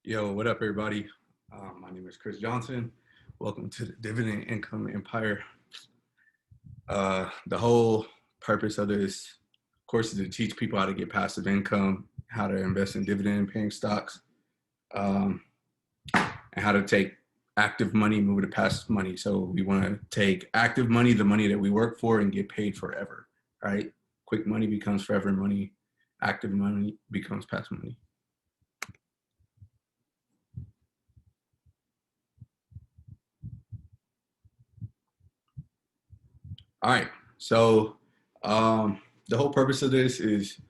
Yo, what up, everybody? My name is Chris Johnson. Welcome to the Dividend Income Empire. The whole purpose of this course is to teach people how to get passive income, how to invest in dividend-paying stocks, um, and how to take active money, move to passive money. So we want to take active money, the money that we work for, and get paid forever, right? Quick money becomes forever money. Active money becomes passive money. All right. So the whole purpose of this is,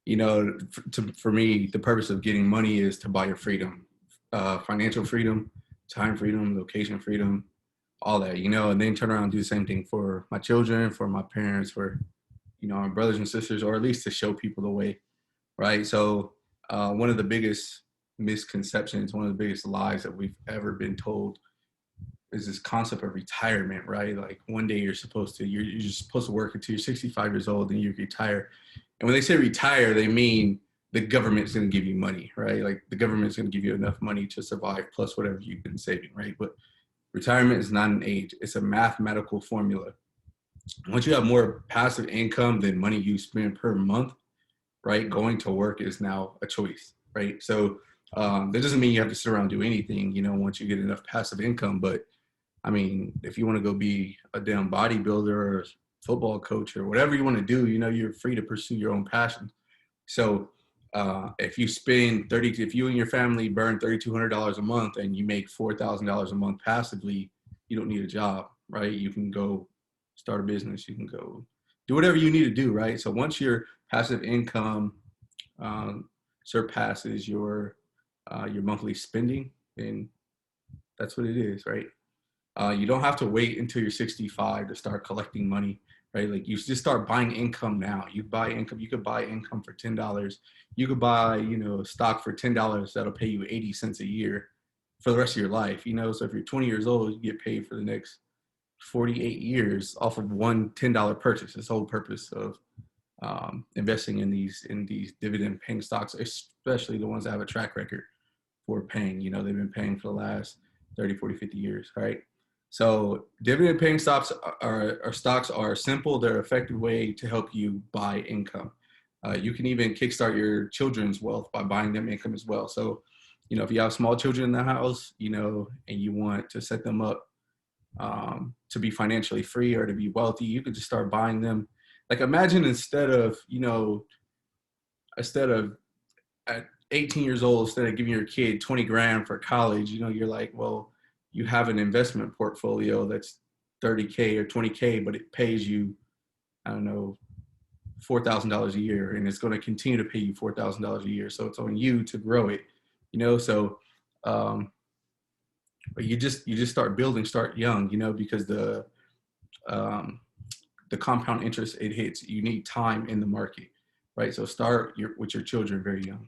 for me, the purpose of getting money is to buy your freedom, financial freedom, time freedom, location freedom, all that, and then turn around and do the same thing for my children, for my parents, for, my brothers and sisters, or at least to show people the way, right? So one of the biggest misconceptions, one of the biggest lies that we've ever been told is this concept of retirement, right? Like one day you're supposed to work until you're 65 years old and you retire. And when they say retire, they mean the government's going to give you money, right? Like the government's going to give you enough money to survive plus whatever you've been saving, right? But retirement is not an age. It's a mathematical formula. Once you have more passive income than money you spend per month, right? Going to work is now a choice, right? So that doesn't mean you have to sit around and do anything, once you get enough passive income. But I mean, if you want to go be a damn bodybuilder or football coach or whatever you want to do, you're free to pursue your own passion. So if you and your family burn $3,200 a month and you make $4,000 a month passively, you don't need a job, right? You can go start a business. You can go do whatever you need to do, right? So once your passive income surpasses your monthly spending, then that's what it is, right? You don't have to wait until you're 65 to start collecting money, right? Like you just start buying income now. You buy income. You could buy income for $10. You could buy, a stock for $10 that'll pay you 80 cents a year for the rest of your life. So if you're 20 years old, you get paid for the next 48 years off of one $10 purchase. That's the whole purpose of investing in these dividend paying stocks, especially the ones that have a track record for paying. They've been paying for the last 30, 40, 50 years, right? So dividend paying stocks are simple. They're an effective way to help you buy income. You can even kickstart your children's wealth by buying them income as well. So, if you have small children in the house, and you want to set them up to be financially free or to be wealthy, you could just start buying them. Like imagine instead of at 18 years old, instead of giving your kid 20 grand for college, you're like, well, you have an investment portfolio that's 30K or 20K, but it pays you, I don't know, $4,000 a year, and it's going to continue to pay you $4,000 a year. So it's on you to grow it, So, but you just start young, because the compound interest it hits. You need time in the market, right? So start with your children very young.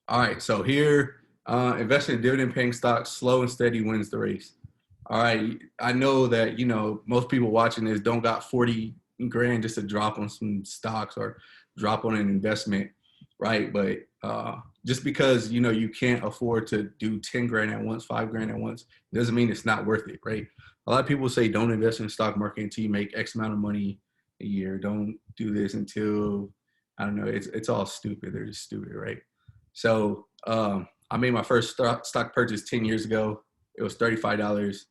All right, so here, investing in dividend-paying stocks, slow and steady wins the race. All right, I know that, most people watching this don't got 40 grand just to drop on some stocks or drop on an investment, right? But just because, you can't afford to do 10 grand at once, 5 grand at once, doesn't mean it's not worth it, right? A lot of people say don't invest in the stock market until you make X amount of money a year. Don't do this until, I don't know, it's all stupid. They're just stupid, right? So I made my first stock purchase 10 years ago. It was $35,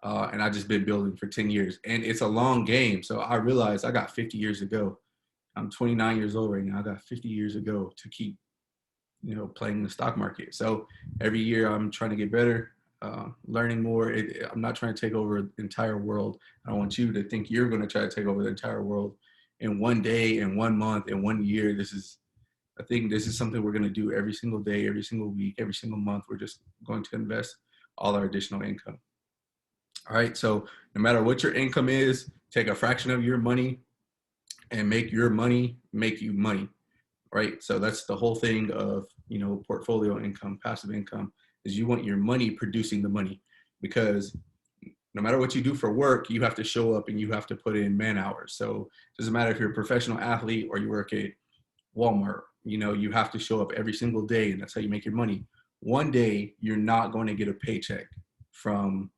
and I've just been building for 10 years. And it's a long game. So I realized I got 50 years to go. I'm 29 years old right now. I got 50 years to go to keep, playing the stock market. So every year I'm trying to get better, learning more. I'm not trying to take over the entire world. I don't want you to think you're going to try to take over the entire world in one day, in 1 month, in 1 year. I think this is something we're going to do every single day, every single week, every single month. We're just going to invest all our additional income. All right. So no matter what your income is, take a fraction of your money and make your money make you money. Right. So that's the whole thing of, portfolio income, passive income, is you want your money producing the money, because no matter what you do for work, you have to show up and you have to put in man hours. So it doesn't matter if you're a professional athlete or you work at Walmart. You know, you have to show up every single day, and that's how you make your money. One day, you're not going to get a paycheck from,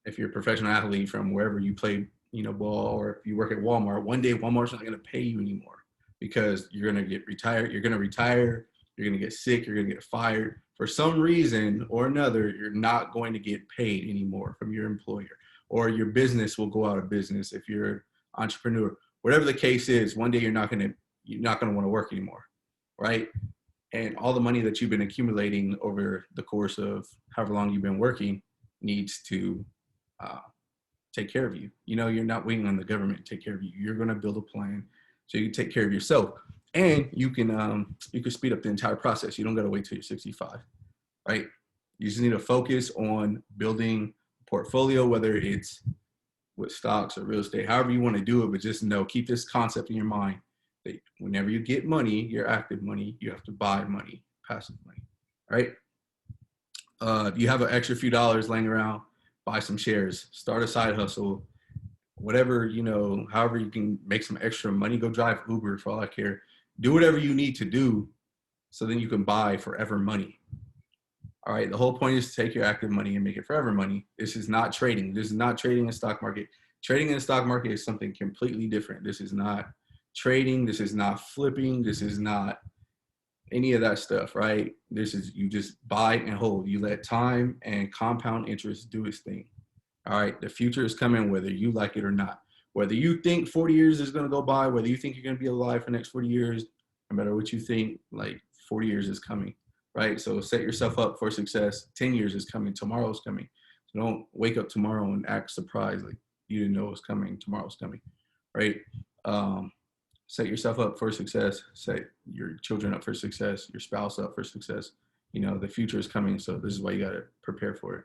if you're a professional athlete, from wherever you play, you know, ball, or if you work at Walmart. One day, Walmart's not going to pay you anymore because you're going to get retired. You're going to retire. You're going to get sick. You're going to get fired. For some reason or another, you're not going to get paid anymore from your employer, or your business will go out of business if you're an entrepreneur. Whatever the case is, one day you're not going to want to work anymore, right? And all the money that you've been accumulating over the course of however long you've been working needs to take care of you. You know, you're not waiting on the government to take care of you. You're going to build a plan so you can take care of yourself, and you can speed up the entire process. You don't got to wait till you're 65, right? You just need to focus on building a portfolio, whether it's with stocks or real estate, however you want to do it. But just know, keep this concept in your mind that whenever you get money, your active money, you have to buy money, passive money, right? If you have an extra few dollars laying around, buy some shares, start a side hustle, whatever, you know, however you can make some extra money. Go drive Uber for all I care. Do whatever you need to do so then you can buy forever money. All right, the whole point is to take your active money and make it forever money. This is not trading. This is not trading in the stock market. Trading in the stock market is something completely different. This is not trading. This is not flipping. This is not any of that stuff, right? This is, you just buy and hold. You let time and compound interest do its thing. All right, the future is coming whether you like it or not. Whether you think 40 years is going to go by, whether you think you're going to be alive for the next 40 years, no matter what you think, like 40 years is coming, right? So set yourself up for success. 10 years is coming. Tomorrow's coming. So don't wake up tomorrow and act surprised like you didn't know it was coming. Tomorrow's coming, right? Set yourself up for success. Set your children up for success. Your spouse up for success. You know, the future is coming, so this is why you got to prepare for it.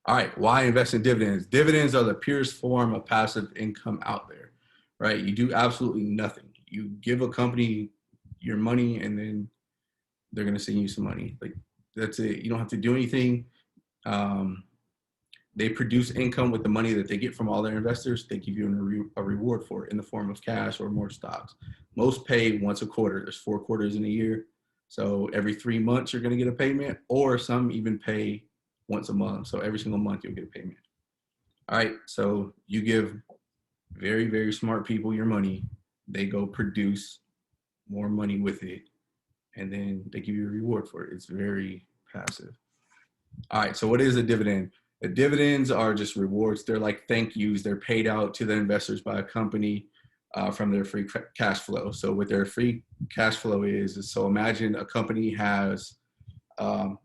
All right, why invest in dividends? Dividends are the purest form of passive income out there, right? You do absolutely nothing. You give a company your money, and then they're going to send you some money. Like, that's it. You don't have to do anything. They produce income with the money that they get from all their investors. They give you a reward for it in the form of cash or more stocks. Most pay once a quarter. There's 4 quarters in a year. So every 3 months, you're going to get a payment, or some even pay once a month. So every single month, you'll get a payment. All right. So you give very, very smart people your money. They go produce more money with it, and then they give you a reward for it. It's very passive. All right. So what is a dividend? The dividends are just rewards. They're like thank yous. They're paid out to the investors by a company from their free cash flow. So what their free cash flow is so imagine a company has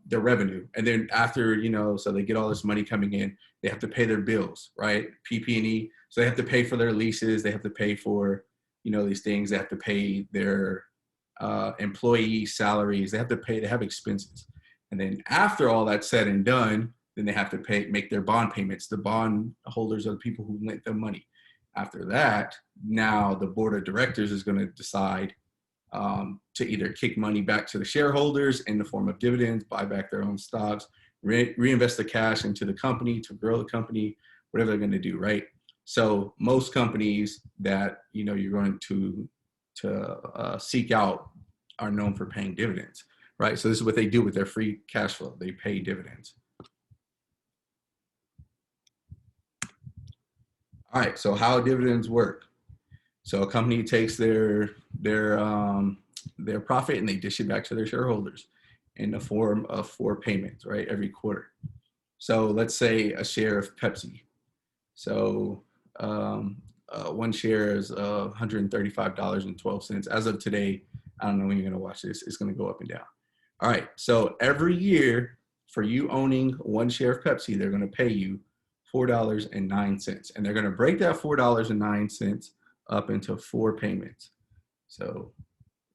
their revenue, and then after, you know, so they get all this money coming in, they have to pay their bills, right? PP&E. So they have to pay for their leases. They have to pay for, you know, these things. They have to pay their employee salaries. They have to pay, they have expenses. And then after all that's said and done, then they have to make their bond payments. The bond holders are the people who lent them money. After that, now the board of directors is going to decide to either kick money back to the shareholders in the form of dividends, buy back their own stocks, reinvest the cash into the company to grow the company, whatever they're going to do, right? So most companies that, you know, you're going to seek out are known for paying dividends, right? So this is what they do with their free cash flow. They pay dividends. All right, so how dividends work. So a company takes their profit and they dish it back to their shareholders in the form of 4 payments, right, every quarter. So let's say a share of Pepsi. So one share is $135.12. As of today, I don't know when you're going to watch this, it's going to go up and down. All right, so every year for you owning 1 share of Pepsi, they're going to pay you $4.09, and they're going to break that $4.09 up into 4 payments. So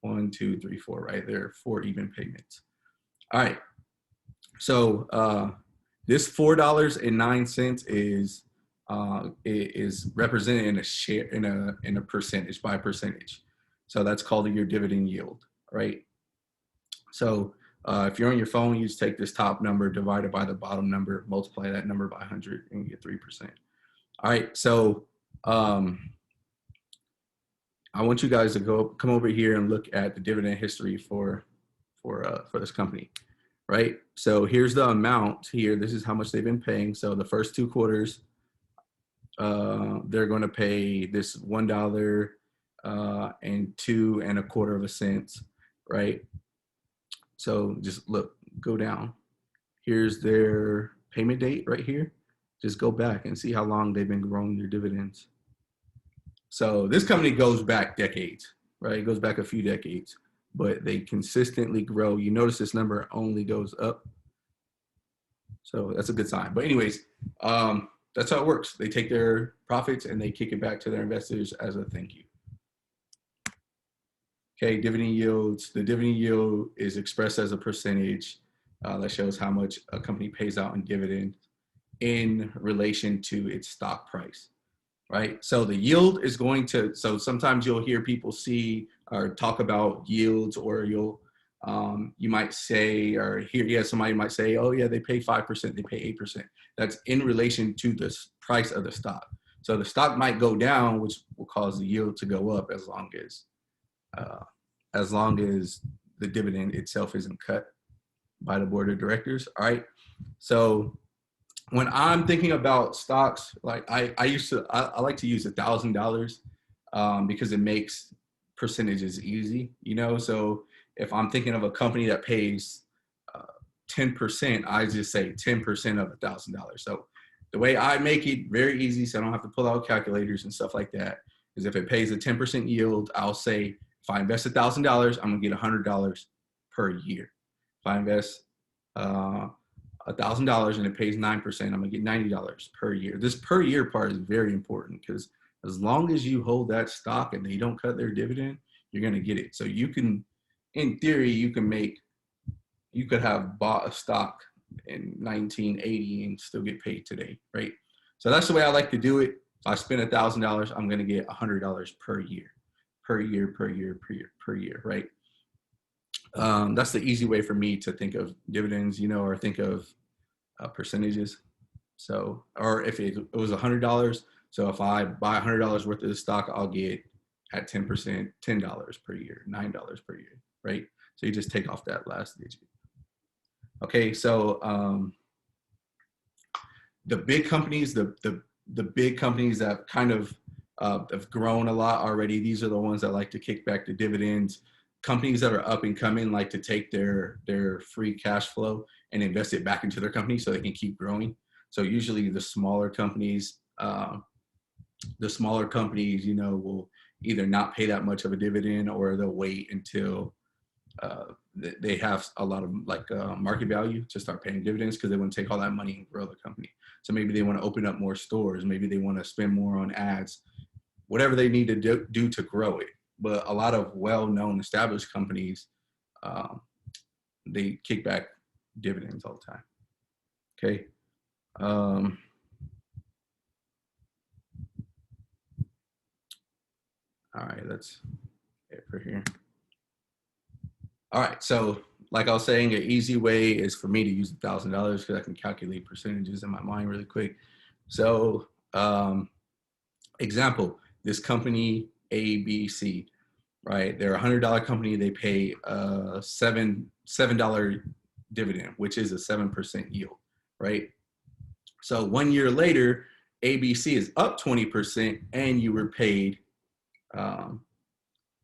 1, 2, 3, 4, right? There are 4 even payments. All right. So this $4.09 is represented in a share, in a percentage, by percentage. So that's called your dividend yield, right? So if you're on your phone, you just take this top number divided by the bottom number, multiply that number by 100, and you get 3%. All right. So Um, I want you guys to come over here and look at the dividend history for this company, right? So here's the amount here. This is how much they've been paying. So the first 2 quarters, they're going to pay this $1 and 2.25 cents, right? So just look, go down. Here's their payment date right here. Just go back and see how long they've been growing their dividends. So this company goes back decades, right? It goes back a few decades, but they consistently grow. You notice this number only goes up. So that's a good sign. But anyways, that's how it works. They take their profits and they kick it back to their investors as a thank you. Okay, dividend yields. The dividend yield is expressed as a percentage that shows how much a company pays out in dividends in relation to its stock price, right? So the yield is going to, so sometimes you'll hear people see or talk about yields, or you might say, or hear, yeah, somebody might say, oh yeah, they pay 5%, they pay 8%. That's in relation to the price of the stock. So the stock might go down, which will cause the yield to go up as long as the dividend itself isn't cut by the board of directors. All right. So when I'm thinking about stocks, like I like to use $1,000 because it makes percentages easy, you know? So if I'm thinking of a company that pays 10%, I just say 10% of $1,000. So the way I make it very easy, so I don't have to pull out calculators and stuff like that, is if it pays a 10% yield, I'll say if I invest $1,000, I'm gonna get $100 per year. If I invest $1,000 and it pays 9%, I'm gonna get $90 per year. This per year part is very important because as long as you hold that stock and they don't cut their dividend, you're gonna get it. So you can, in theory, you could have bought a stock in 1980 and still get paid today, right? So that's the way I like to do it. If I spend $1,000, I'm gonna get $100 per year, right? That's the easy way for me to think of dividends, you know, or think of percentages. So, or if it was $100, so if I buy $100 worth of the stock, I'll get at 10%, $10 per year, $9 per year, right? So you just take off that last digit. Okay, so the big companies, the big companies that kind of have grown a lot already, these are the ones that like to kick back the dividends. Companies that are up and coming like to take their free cash flow and invest it back into their company so they can keep growing. So usually the smaller companies, you know, will either not pay that much of a dividend, or they'll wait until they have a lot of market value to start paying dividends, because they want to take all that money and grow the company. So maybe they want to open up more stores, maybe they want to spend more on ads, whatever they need to do to grow it. But a lot of well-known established companies, they kick back dividends all the time. Okay. All right, that's it for here. All right, so like I was saying, an easy way is for me to use $1,000 because I can calculate percentages in my mind really quick. So example, this company ABC, right? They're a $100 company. They pay $7 dividend, which is a 7% yield, right? So 1 year later, ABC is up 20%, and you were paid.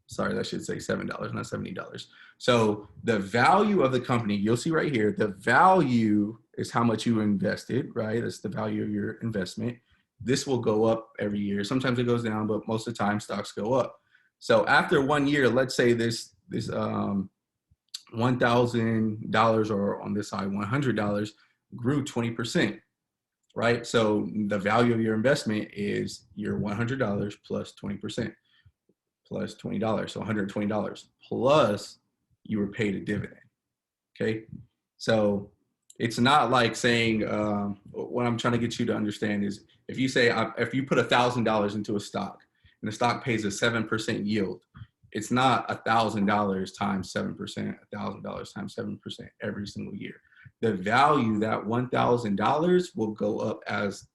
Sorry, that should say $7, not $70. So the value of the company, you'll see right here, the value is how much you invested, right? That's the value of your investment. This will go up every year. Sometimes it goes down, but most of the time stocks go up. So after 1 year, let's say this $1,000, or on this side, $100 grew 20%, right? So the value of your investment is your $100 plus 20%. Plus $20, so $120, plus you were paid a dividend, okay? So it's not like saying, what I'm trying to get you to understand is, if you say, if you put $1,000 into a stock and the stock pays a 7% yield, it's not $1,000 times 7%, $1,000 times 7% every single year. The value, that $1,000 will go up as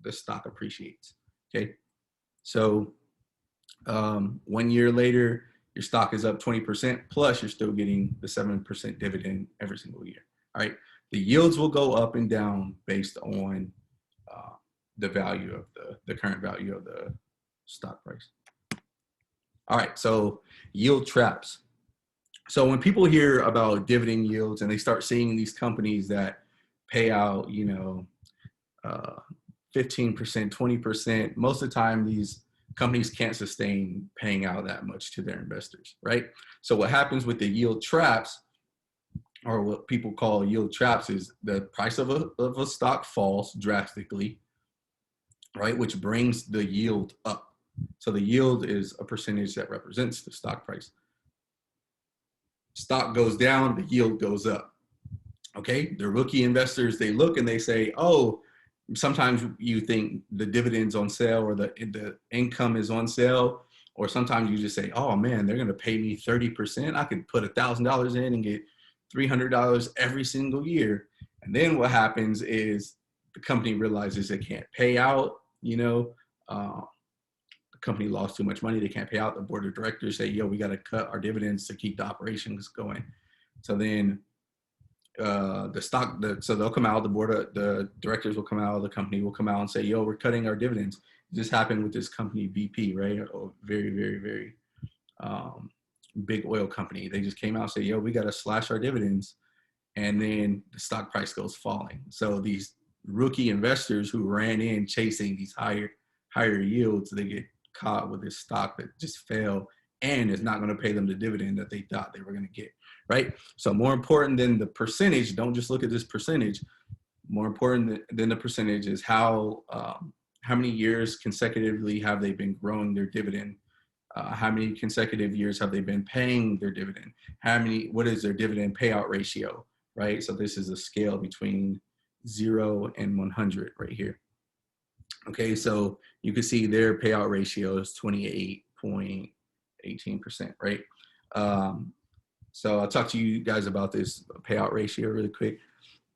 the stock appreciates, okay? So 1 year later, your stock is up 20%, plus you're still getting the 7% dividend every single year. All right. The yields will go up and down based on the value of the current value of the stock price. All right. So yield traps. So when people hear about dividend yields and they start seeing these companies that pay out, 15%, 20%, most of the time these companies can't sustain paying out that much to their investors, right? So what happens with the yield traps, or what people call yield traps, is the price of a stock falls drastically, right? Which brings the yield up. So the yield is a percentage that represents the stock price. Stock goes down, the yield goes up. Okay, the rookie investors, they look and they say, oh, sometimes you think the dividend's on sale or the income is on sale, or sometimes you just say, oh man, they're going to pay me 30%. I could put $1,000 in and get $300 every single year. And then what happens is the company realizes it can't pay out, the company lost too much money, they can't pay out. The board of directors say, yo, we got to cut our dividends to keep the operations going. So then so they'll come out, the directors will come out, the company will come out and say, yo, we're cutting our dividends. This happened with this company, BP, right? A very, very, very big oil company. They just came out and say, yo, we got to slash our dividends. And then the stock price goes falling. So these rookie investors who ran in chasing these higher yields, they get caught with this stock that just fell and is not going to pay them the dividend that they thought they were going to get, right? So more important than the percentage, don't just look at this percentage. More important than the percentage is how many years consecutively have they been growing their dividend? How many consecutive years have they been paying their dividend? What is their dividend payout ratio, right? So this is a scale between 0 and 100 right here. Okay, so you can see their payout ratio is 28.18%, right? So I'll talk to you guys about this payout ratio really quick.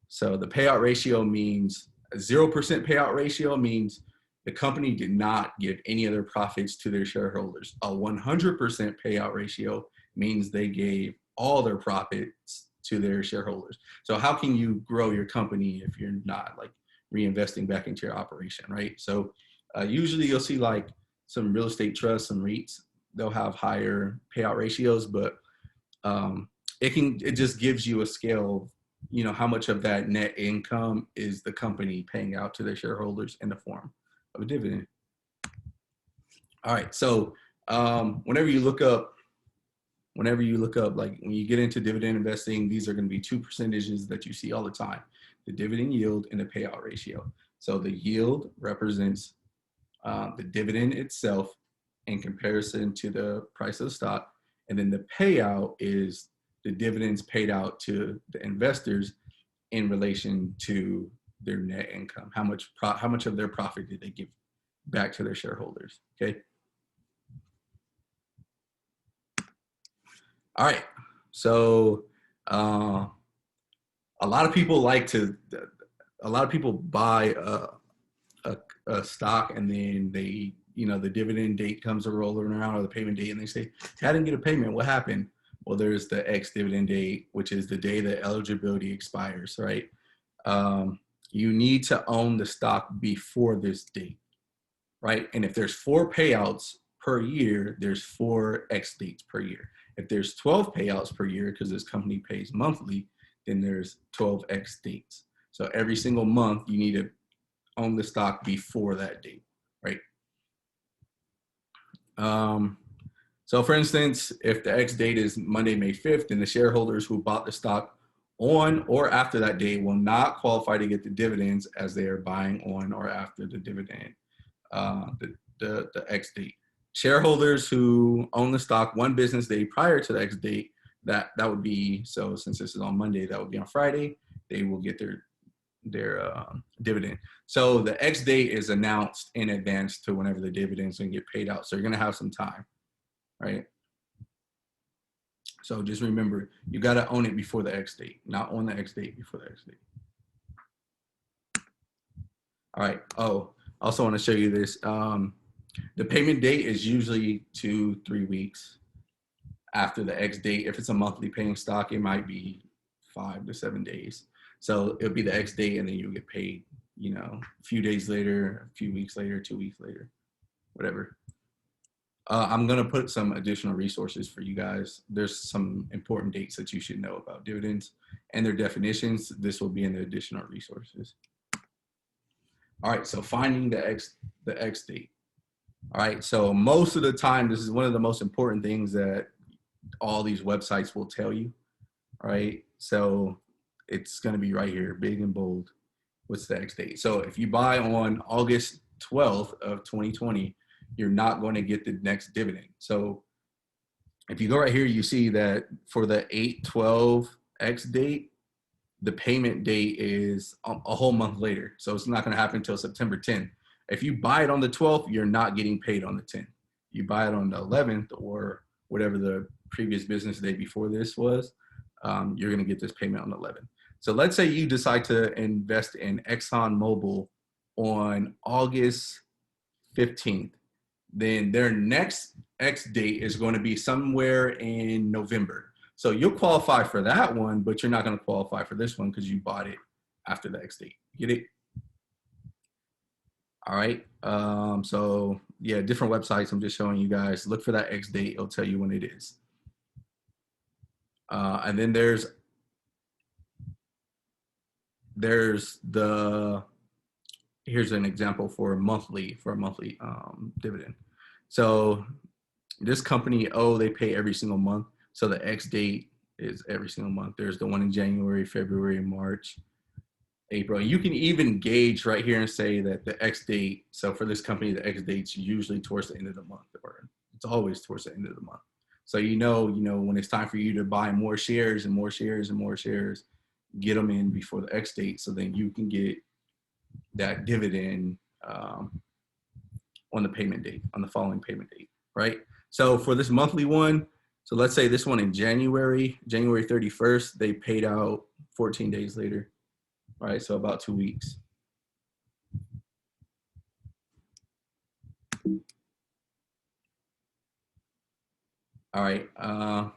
So the payout ratio means a 0% payout ratio means the company did not give any of their profits to their shareholders. A 100% payout ratio means they gave all their profits to their shareholders. So how can you grow your company if you're not like reinvesting back into your operation, right? So usually you'll see like some real estate trusts, some REITs, they'll have higher payout ratios, but it just gives you a scale of, how much of that net income is the company paying out to their shareholders in the form of a dividend. All right, so whenever you look up, like when you get into dividend investing, these are going to be two percentages that you see all the time: the dividend yield and the payout ratio. So the yield represents the dividend itself in comparison to the price of the stock, and then the payout is the dividends paid out to the investors in relation to their net income. How much of their profit did they give back to their shareholders? Okay. All right. So a lot of people buy a stock, and then they, the dividend date comes rolling around, or the payment date, and they say, hey, I didn't get a payment. What happened? Well, there's the ex-dividend date, which is the day that eligibility expires, right? You need to own the stock before this date, right? And if there's 4 payouts per year, there's 4 X dates per year. If there's 12 payouts per year, because this company pays monthly, then there's 12 X dates. So every single month, you need to own the stock before that date, right? So for instance, if the X date is Monday, May 5th, then the shareholders who bought the stock on or after that date will not qualify to get the dividends, as they are buying on or after the dividend, the X date. Shareholders who own the stock 1 business day prior to the X date, that would be, so since this is on Monday, that would be on Friday, they will get their dividend. So the X date is announced in advance to whenever the dividends can get paid out. So you're going to have some time, right? So just remember, you got to own it before the X date, not on the X date, before the X date. All right. Oh, also want to show you this. The payment date is usually 2-3 weeks after the X date. If it's a monthly paying stock, it might be 5 to 7 days. So it'll be the X date, and then you'll get paid, you know, a few days later, a few weeks later, 2 weeks later, whatever. I'm going to put some additional resources for you guys. There's some important dates that you should know about dividends and their definitions. This will be in the additional resources. All right, so finding the X date. All right, so most of the time, this is one of the most important things that all these websites will tell you. All right, so it's going to be right here, big and bold. What's the X date? So if you buy on August 12th of 2020, you're not going to get the next dividend. So if you go right here, you see that for the 8/12 X date, the payment date is a whole month later. So it's not going to happen until September 10th. If you buy it on the 12th, you're not getting paid on the 10th. You buy it on the 11th or whatever the previous business day before this was, you're going to get this payment on the 11th. So let's say you decide to invest in ExxonMobil on August 15th. Then their next X date is going to be somewhere in November. So you'll qualify for that one, but you're not going to qualify for this one because you bought it after the X date. Get it? All right. So yeah, different websites. I'm just showing you guys. Look for that X date. It'll tell you when it is. And then there's here's an example for a monthly dividend. So this company, they pay every single month. So the X date is every single month. There's the one in January, February, March, April. You can even gauge right here and say that the X date, so for this company, the X date's usually towards the end of the month, or it's always towards the end of the month. So you know when it's time for you to buy more shares and more shares and more shares, get them in before the X date, so then you can get that dividend on the payment date, on the following payment date, right? So for this monthly one, so let's say this one in January 31st, they paid out 14 days later, right? So about 2 weeks. All right,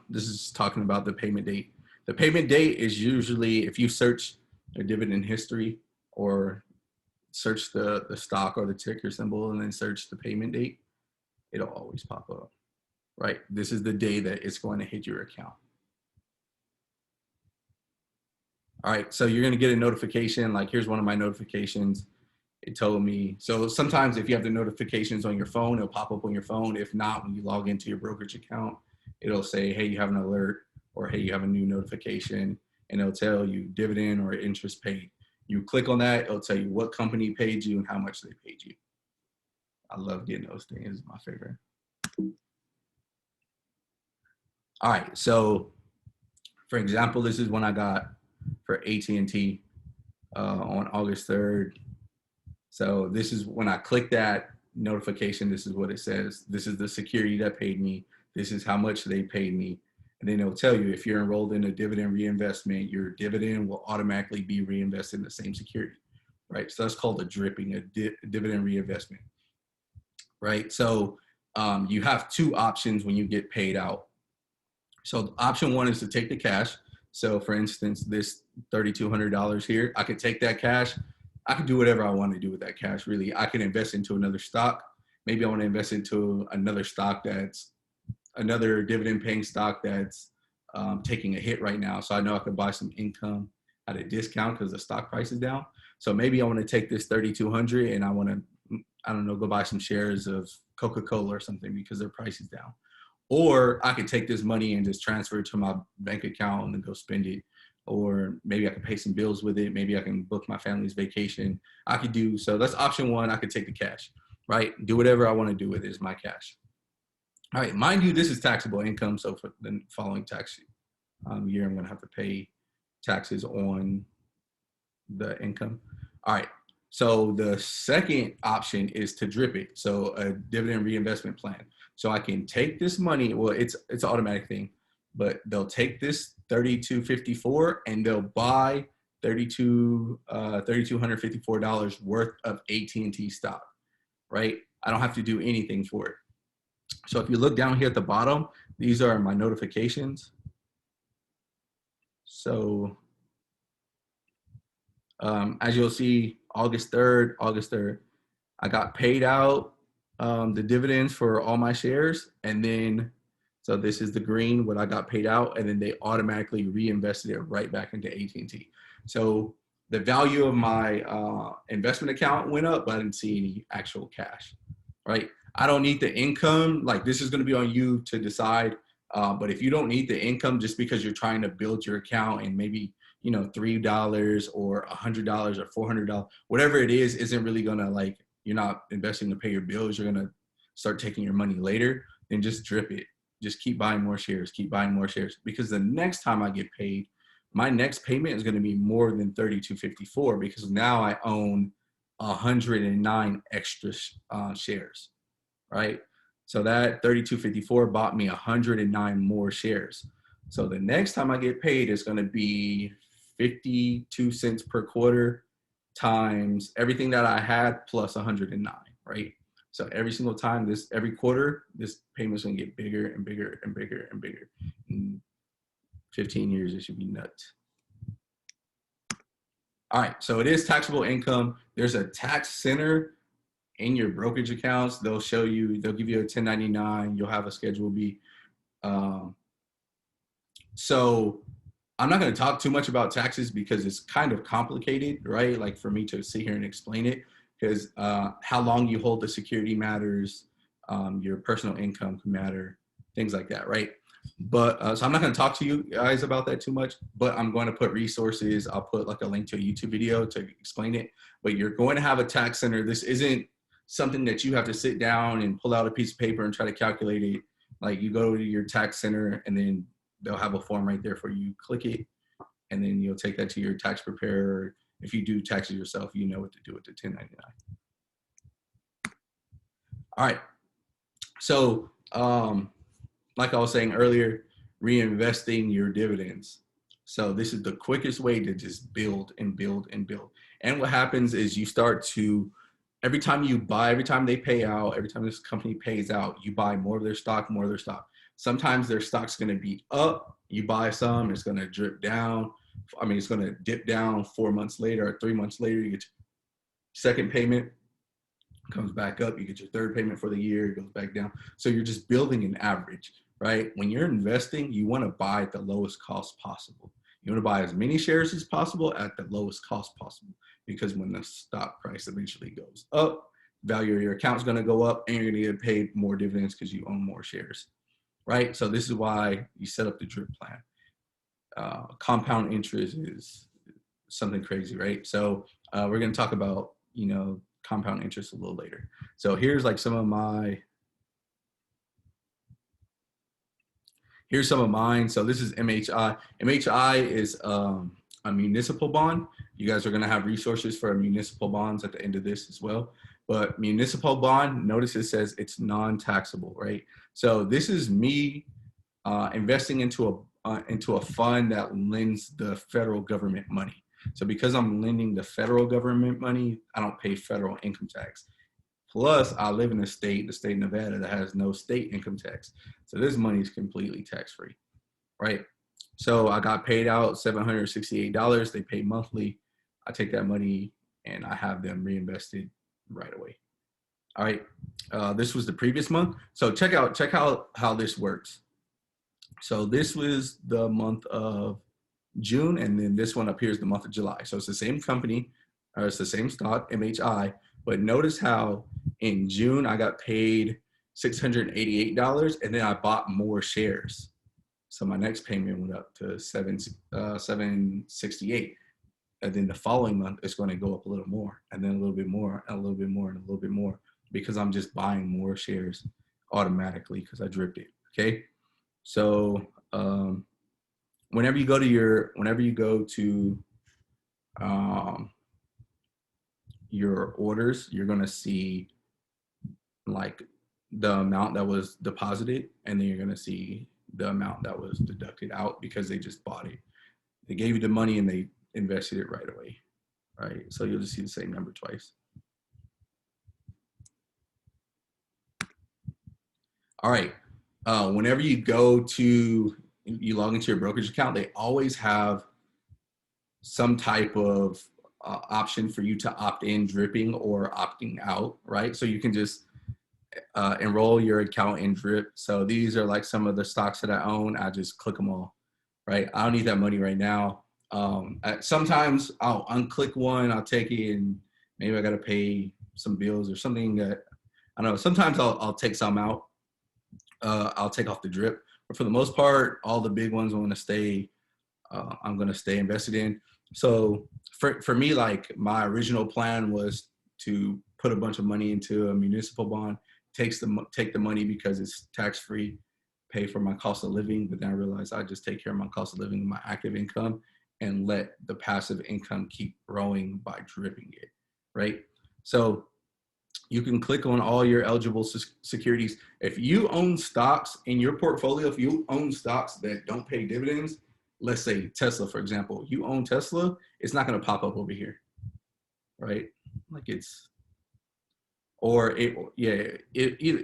this is talking about the payment date. The payment date is usually, if you search a dividend history or search the stock or the ticker symbol and then search the payment date, it'll always pop up, right? This is the day that it's going to hit your account. All right, so you're going to get a notification. Like here's one of my notifications. It told me, so sometimes if you have the notifications on your phone, it'll pop up on your phone. If not, when you log into your brokerage account, it'll say, hey, you have an alert, or hey, you have a new notification, and it'll tell you dividend or interest paid. You click on that, it'll tell you what company paid you and how much they paid you. I love getting those things. It's my favorite. All right, so for example, this is one I got for AT&T on August 3rd. So this is when I click that notification, this is what it says. This is the security that paid me. This is how much they paid me. And then it'll tell you if you're enrolled in a dividend reinvestment, your dividend will automatically be reinvested in the same security, right? So that's called a dripping, a dividend reinvestment, right? So you have two options when you get paid out. So option one is to take the cash. So for instance, this $3,200 here, I could take that cash. I could do whatever I want to do with that cash, really. I could invest into another stock. Maybe I want to invest into another stock that's another dividend paying stock that's taking a hit right now. So I know I could buy some income at a discount because the stock price is down. So maybe I want to take this $3,200 and I want to, I don't know, go buy some shares of Coca-Cola or something because their price is down. Or I could take this money and just transfer it to my bank account and then go spend it. Or maybe I can pay some bills with it. Maybe I can book my family's vacation. I could do, so that's option one. I could take the cash, right? Do whatever I want to do with it. It's my cash. All right, mind you, this is taxable income. So for the following tax year, I'm going to have to pay taxes on the income. All right, so the second option is to drip it. So a dividend reinvestment plan. So I can take this money, well, it's an automatic thing, but they'll take this $3,254 and they'll buy $3,254 worth of AT&T stock, right? I don't have to do anything for it. So if you look down here at the bottom, these are my notifications. So as you'll see, August 3rd, I got paid out the dividends for all my shares. And then, so this is the green, what I got paid out, and then they automatically reinvested it right back into AT&T. So the value of my investment account went up, but I didn't see any actual cash, right? I don't need the income. Like, this is going to be on you to decide. But if you don't need the income just because you're trying to build your account and maybe, you know, $3 or $100 or $400, whatever it is, isn't really going to, like, you're not investing to pay your bills, you're going to start taking your money later, then just drip it. Just keep buying more shares, keep buying more shares. Because the next time I get paid, my next payment is going to be more than $32.54 because now I own 109 extra shares, right? So that $32.54 bought me 109 more shares. So the next time I get paid is going to be 52 cents per quarter times everything that I had plus 109, right? So every single time, every quarter, this payment's gonna get bigger and bigger and bigger and bigger. In 15 years, it should be nuts. All right, so it is taxable income. There's a tax center in your brokerage accounts. They'll show you, they'll give you a 1099. You'll have a Schedule B. So I'm not going to talk too much about taxes because it's kind of complicated, right? Like for me to sit here and explain it, because how long you hold the security matters, your personal income can matter, things like that, right? But so I'm not going to talk to you guys about that too much, but I'm going to put resources. I'll put like a link to a YouTube video to explain it. But you're going to have a tax center. This isn't something that you have to sit down and pull out a piece of paper and try to calculate it. Like, you go to your tax center and then they'll have a form right there for you. Click it, and then you'll take that to your tax preparer. If you do taxes yourself, you know what to do with the 1099. All right. So, like I was saying earlier, reinvesting your dividends. So this is the quickest way to just build and build and build. And what happens is you start to, every time you buy, every time they pay out, every time this company pays out, you buy more of their stock, more of their stock. Sometimes their stock's going to be up. You buy some, it's going to drip down. I mean, it's going to dip down 4 months later or 3 months later. You get your second payment, comes back up. You get your third payment for the year, it goes back down. So you're just building an average, right? When you're investing, you want to buy at the lowest cost possible. You want to buy as many shares as possible at the lowest cost possible, because when the stock price eventually goes up, value of your account is going to go up, and you're going to get paid more dividends because you own more shares, right? So this is why you set up the drip plan. Compound interest is something crazy, right? So we're going to talk about, you know, compound interest a little later. So here's like some of my, here's some of mine. So this is MHI. MHI is a municipal bond. You guys are going to have resources for municipal bonds at the end of this as well. But municipal bond, notice it says it's non-taxable, right? So this is me investing into a fund that lends the federal government money. So because I'm lending the federal government money, I don't pay federal income tax. Plus, I live in a state, the state of Nevada, that has no state income tax. So this money is completely tax-free, right? So I got paid out $768. They pay monthly. I take that money and I have them reinvested right away. All right. This was the previous month. So check out how this works. So this was the month of June, and then this one up here is the month of July. So it's the same company, or it's the same stock, MHI, but notice how in June I got paid $688, and then I bought more shares. So my next payment went up to $768. And then the following month it's going to go up a little more, and then a little bit more, and a little bit more, and a little bit more, because I'm just buying more shares automatically because I dripped it. Okay. So whenever you go to your orders, you're going to see like the amount that was deposited, and then you're going to see the amount that was deducted out because they just bought it. They gave you the money and they invested it right away, right? So you'll just see the same number twice. All right. Whenever you log into your brokerage account, they always have some type of option for you to opt in dripping or opting out, right? So you can just enroll your account in drip. So these are like some of the stocks that I own. I just click them all, right? I don't need that money right now. Sometimes I'll unclick one, I'll take it, and maybe I got to pay some bills or something that I don't know. Sometimes I'll take some out. I'll take off the drip, but for the most part, all the big ones I'm going to stay invested in. So for me, like my original plan was to put a bunch of money into a municipal bond, take the money because it's tax free, pay for my cost of living. But then I realized I just take care of my cost of living and my active income and let the passive income keep growing by dripping it, right? So you can click on all your eligible securities. If you own stocks in your portfolio, if you own stocks that don't pay dividends, let's say Tesla, for example, you own Tesla, it's not going to pop up over here, right? Like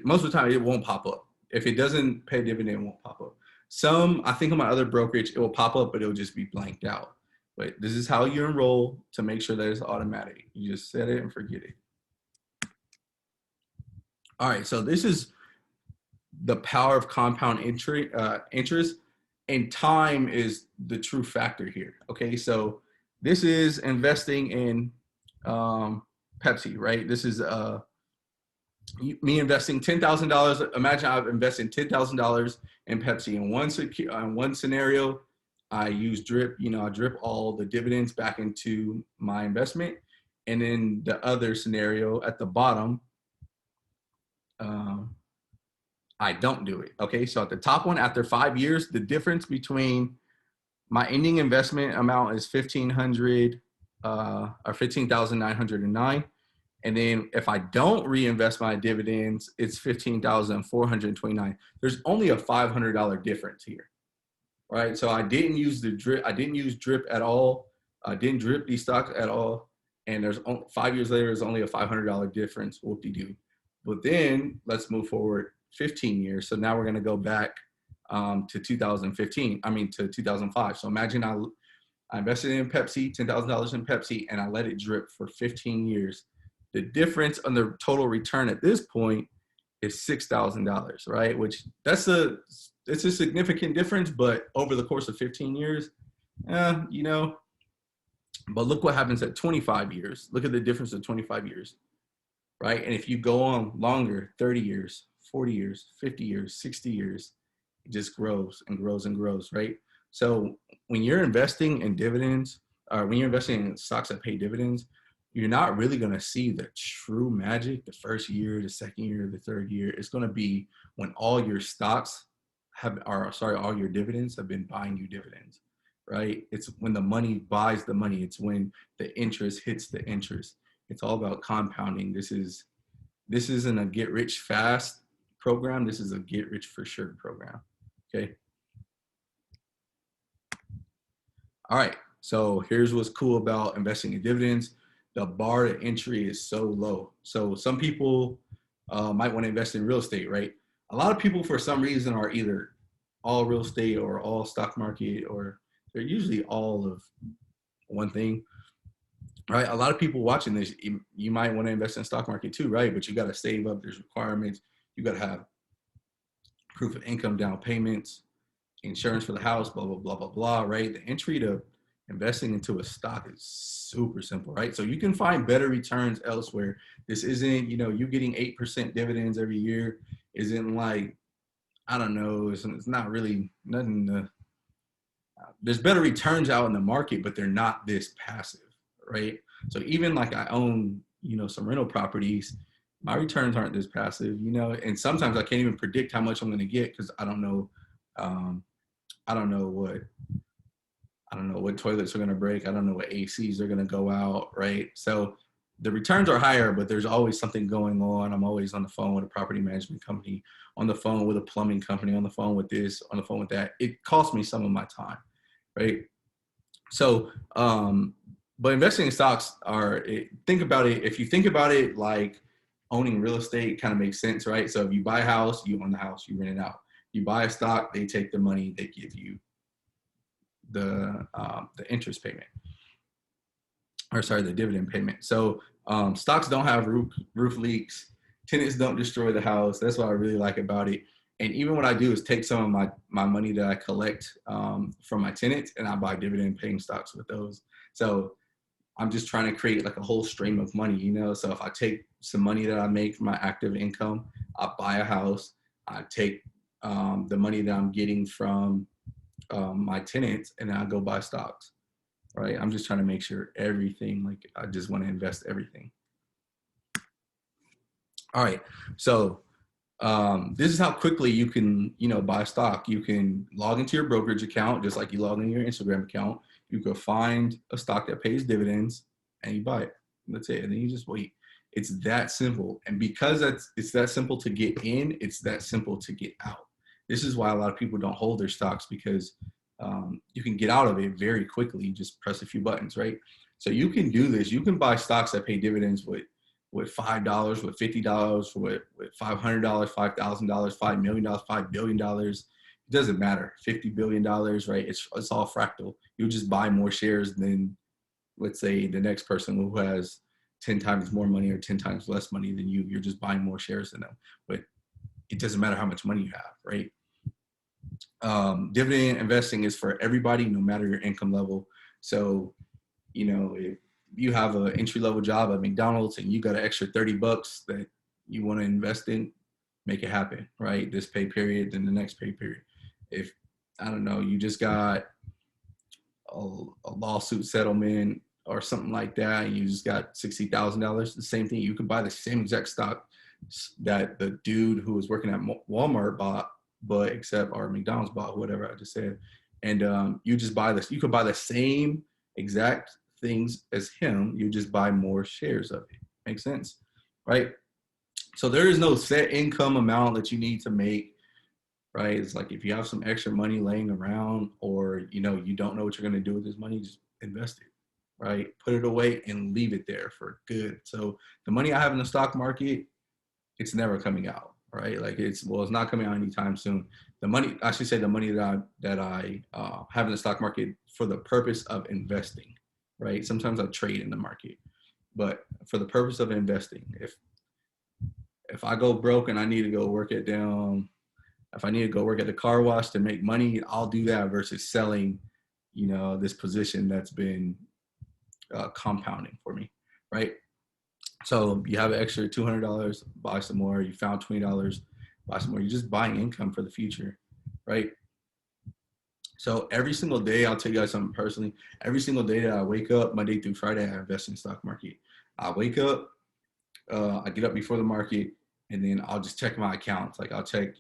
most of the time it won't pop up. If it doesn't pay a dividend, it won't pop up. I think on my other brokerage, it will pop up, but it'll just be blanked out. But this is how you enroll to make sure that it's automatic. You just set it and forget it. All right, so this is the power of compound interest, and time is the true factor here. Okay, so this is investing in Pepsi, right? This is me investing $10,000. Imagine I've invested $10,000 in Pepsi. In one scenario, I use drip. I drip all the dividends back into my investment, and in the other scenario at the bottom, I don't do it. Okay, so at the top one, after 5 years, the difference between my ending investment amount is $1,500 or $15,909, and then if I don't reinvest my dividends, it's $15,429. There's only a $500 difference here, right? So I didn't use the drip. I didn't use drip at all. I didn't drip these stocks at all. And there's 5 years later, there's only a $500 difference. Whoop-de-doo. But then let's move forward 15 years. So now we're going to go back to 2005. So imagine I invested in Pepsi, $10,000 in Pepsi, and I let it drip for 15 years. The difference on the total return at this point is $6,000, right? Which it's a significant difference, but over the course of 15 years, but look what happens at 25 years. Look at the difference of 25 years, right? And if you go on longer, 30 years, 40 years, 50 years, 60 years, it just grows and grows and grows, right? So when you're investing in dividends, or when you're investing in stocks that pay dividends, you're not really going to see the true magic the first year, the second year, the third year. It's going to be when all your all your dividends have been buying you dividends, right? It's when the money buys the money. It's when the interest hits the interest. It's all about compounding. This isn't a get rich fast program. This is a get rich for sure program. Okay. All right. So here's what's cool about investing in dividends. The bar to entry is so low. So some people might want to invest in real estate, right? A lot of people, for some reason, are either all real estate or all stock market, or they're usually all of one thing, right? A lot of people watching this, you might want to invest in stock market too, right? But you got to save up. There's requirements. You got to have proof of income, down payments, insurance for the house, blah, blah, blah, blah, blah, right? The entry to investing into a stock is super simple, right? So you can find better returns elsewhere. This isn't, you getting 8% dividends every year isn't like, I don't know, it's not really nothing. There's better returns out in the market, but they're not this passive, right? So even like I own, some rental properties, my returns aren't this passive, and sometimes I can't even predict how much I'm going to get because I don't know what toilets are going to break. I don't know what ACs are going to go out, right? So the returns are higher, but there's always something going on. I'm always on the phone with a property management company, on the phone with a plumbing company, on the phone with this, on the phone with that. It costs me some of my time, right? So, but investing in stocks think about it. If you think about it like owning real estate kind of makes sense, right? So if you buy a house, you own the house, you rent it out. You buy a stock, they take the money, they give you the interest payment, or sorry, the dividend payment. So stocks don't have roof leaks. Tenants don't destroy the house. That's what I really like about it. And even what I do is take some of my money that I collect from my tenants, and I buy dividend paying stocks with those. So I'm just trying to create like a whole stream of money, you know? So if I take some money that I make from my active income, I buy a house, I take the money that I'm getting from my tenants, and then I go buy stocks, right? I'm just trying to make sure everything, like I just want to invest everything. All right, so this is how quickly you can, buy stock. You can log into your brokerage account, just like you log into your Instagram account. You go find a stock that pays dividends and you buy it. That's it. And then you just wait. It's that simple. And because it's that simple to get in, it's that simple to get out. This is why a lot of people don't hold their stocks, because you can get out of it very quickly. You just press a few buttons, right? So you can do this. You can buy stocks that pay dividends with $5, with $50, with $500, $5,000, $5 million, $5 billion. It doesn't matter. $50 billion, right? It's all fractal. You just buy more shares than, let's say, the next person who has 10 times more money or 10 times less money than you. You're just buying more shares than them. But it doesn't matter how much money you have, right? Dividend investing is for everybody, no matter your income level. So, if you have an entry-level job at McDonald's and you got an extra $30 that you want to invest in, make it happen, right? This pay period, then the next pay period. If, I don't know, you just got a lawsuit settlement or something like that, and you just got $60,000, the same thing. You can buy the same exact stock that the dude who was working at Walmart bought, but except, or McDonald's bought, whatever I just said. And you just buy this. You could buy the same exact things as him, you just buy more shares of it. Makes sense, right? So there is no set income amount that you need to make, right? It's like if you have some extra money laying around, or you don't know what you're going to do with this money, just invest it, right? Put it away and leave it there for good. So the money I have in the stock market, it's never coming out, right? Like it's not coming out anytime soon. The money, I should say, the money that I have in the stock market for the purpose of investing, right? Sometimes I trade in the market, but for the purpose of investing, if I go broke and I need to go work if I need to go work at the car wash to make money, I'll do that versus selling, this position that's been compounding for me, right? So you have an extra $200, buy some more. You found $20, buy some more. You're just buying income for the future, right? So every single day, I'll tell you guys something personally. Every single day that I wake up, Monday through Friday, I invest in the stock market. I wake up, I get up before the market, and then I'll just check my accounts. Like I'll check,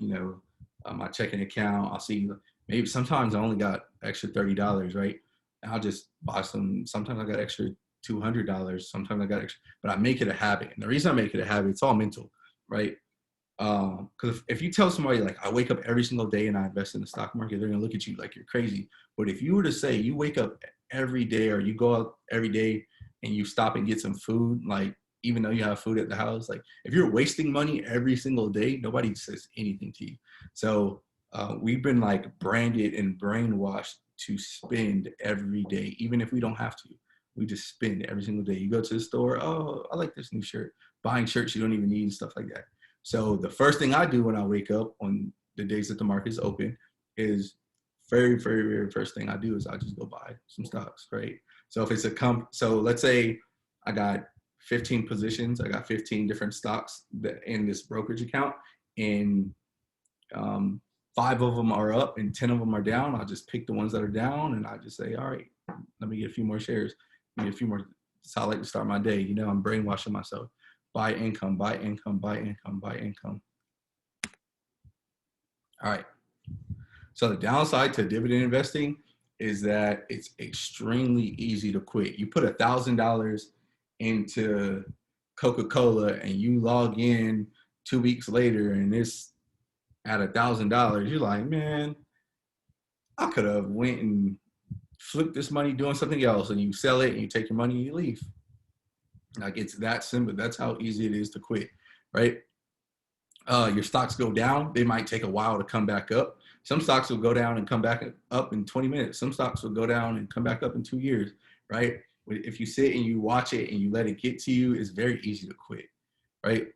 my checking account. I'll see maybe sometimes I only got extra $30, right? And I'll just buy some. Sometimes I got extra $200. Sometimes I got extra, but I make it a habit. And the reason I make it a habit, it's all mental, right? Because if you tell somebody like I wake up every single day and I invest in the stock market, they're gonna look at you like you're crazy. But if you were to say you wake up every day, or you go out every day and you stop and get some food, like even though you have food at the house, like if you're wasting money every single day, nobody says anything to you. So we've been like branded and brainwashed to spend every day, even if we don't have to. We just spend every single day. You go to the store, oh, I like this new shirt. Buying shirts you don't even need and stuff like that. So the first thing I do when I wake up on the days that the market is open is very, very, very first thing I do is I just go buy some stocks, right? So if it's so let's say I got 15 positions, I got 15 different stocks in this brokerage account, and 5 of them are up and 10 of them are down. I'll just pick the ones that are down and I just say, all right, let me get a few more shares, let me get a few more. That's how I like to start my day. I'm brainwashing myself. Buy income, buy income, buy income, buy income. All right. So the downside to dividend investing is that it's extremely easy to quit. You put $1,000 into Coca-Cola and you log in 2 weeks later and it's at $1,000. You're like, man, I could have went and flipped this money doing something else, and you sell it and you take your money and you leave. Like it's that simple. That's how easy it is to quit. right? Your stocks go down, they might take a while to come back up. Some stocks will go down and come back up in 20 minutes. Some stocks will go down and come back up in 2 years, right? If you sit and you watch it and you let it get to you, it's very easy to quit, right?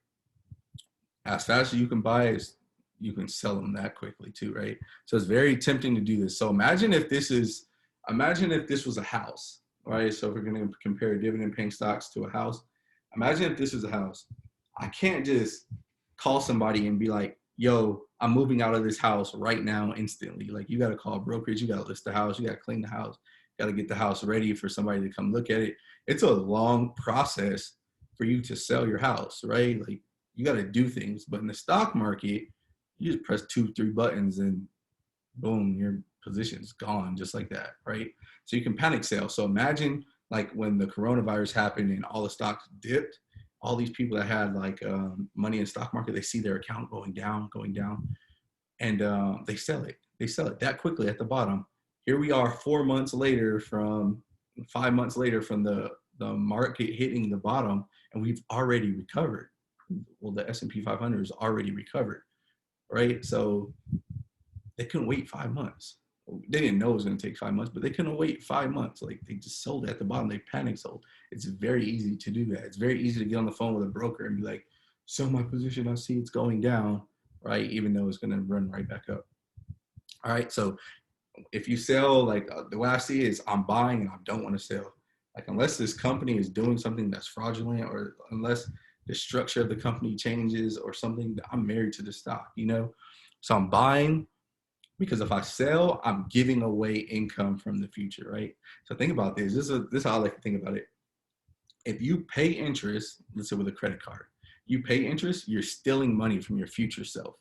As fast as you can buy it, you can sell them that quickly too, right? So it's very tempting to do this. So imagine if this was a house, right? So if we're going to compare dividend paying stocks to a house, imagine if this is a house. I can't just call somebody and be like, yo, I'm moving out of this house right now, instantly. Like, you got to call a brokerage, you got to list the house, you got to clean the house, got to get the house ready for somebody to come look at it. It's a long process for you to sell your house, right? Like, you got to do things. But in the stock market, you just press 2-3 buttons and boom, your position's gone just like that, right? So you can panic sell. So imagine like when the coronavirus happened and all the stocks dipped, all these people that had like money in the stock market, they see their account going down, and they sell it. They sell it that quickly at the bottom. Here we are 5 months later from the market hitting the bottom, and we've already recovered. Well, the S&P 500 is already recovered, right? So they couldn't wait 5 months. They didn't know it was going to take 5 months, but they couldn't wait 5 months. Like, they just sold it at the bottom. They panic sold. It's very easy to do that. It's very easy to get on the phone with a broker and be like, sell my position. I see it's going down, right? Even though it's going to run right back up. All right. So if you sell, like the way I see it is I'm buying and I don't want to sell. Like, unless this company is doing something that's fraudulent, or unless the structure of the company changes or something, I'm married to the stock, you know? So I'm buying, because if I sell, I'm giving away income from the future, right? So think about this. This is how I like to think about it. If you pay interest, let's say with a credit card, you pay interest, you're stealing money from your future self.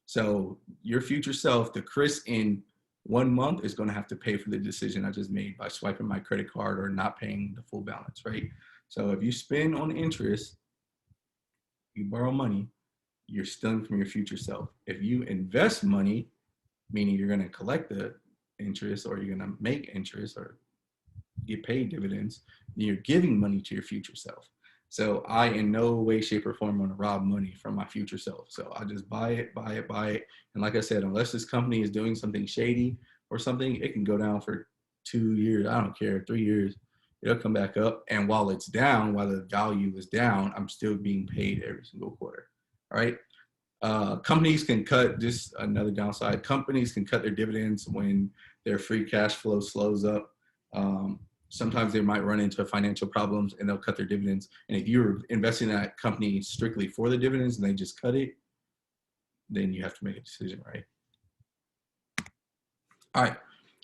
So your future self, the Chris in 1 month, is going to have to pay for the decision I just made by swiping my credit card or not paying the full balance, right? So if you spend on interest, you borrow money, you're stealing from your future self. If you invest money, meaning you're going to collect the interest, or you're going to make interest or get paid dividends, then you're giving money to your future self. So I, in no way, shape, or form, want to rob money from my future self. So I just buy it. And like I said, unless this company is doing something shady or something, it can go down for 2 years. I don't care, 3 years. It'll come back up. And while it's down, while the value is down, I'm still being paid every single quarter. All right. Companies can cut, just another downside, companies can cut their dividends when their free cash flow slows up. Sometimes they might run into financial problems and they'll cut their dividends. And if you're investing in that company strictly for the dividends and they just cut it, then you have to make a decision, right? All right.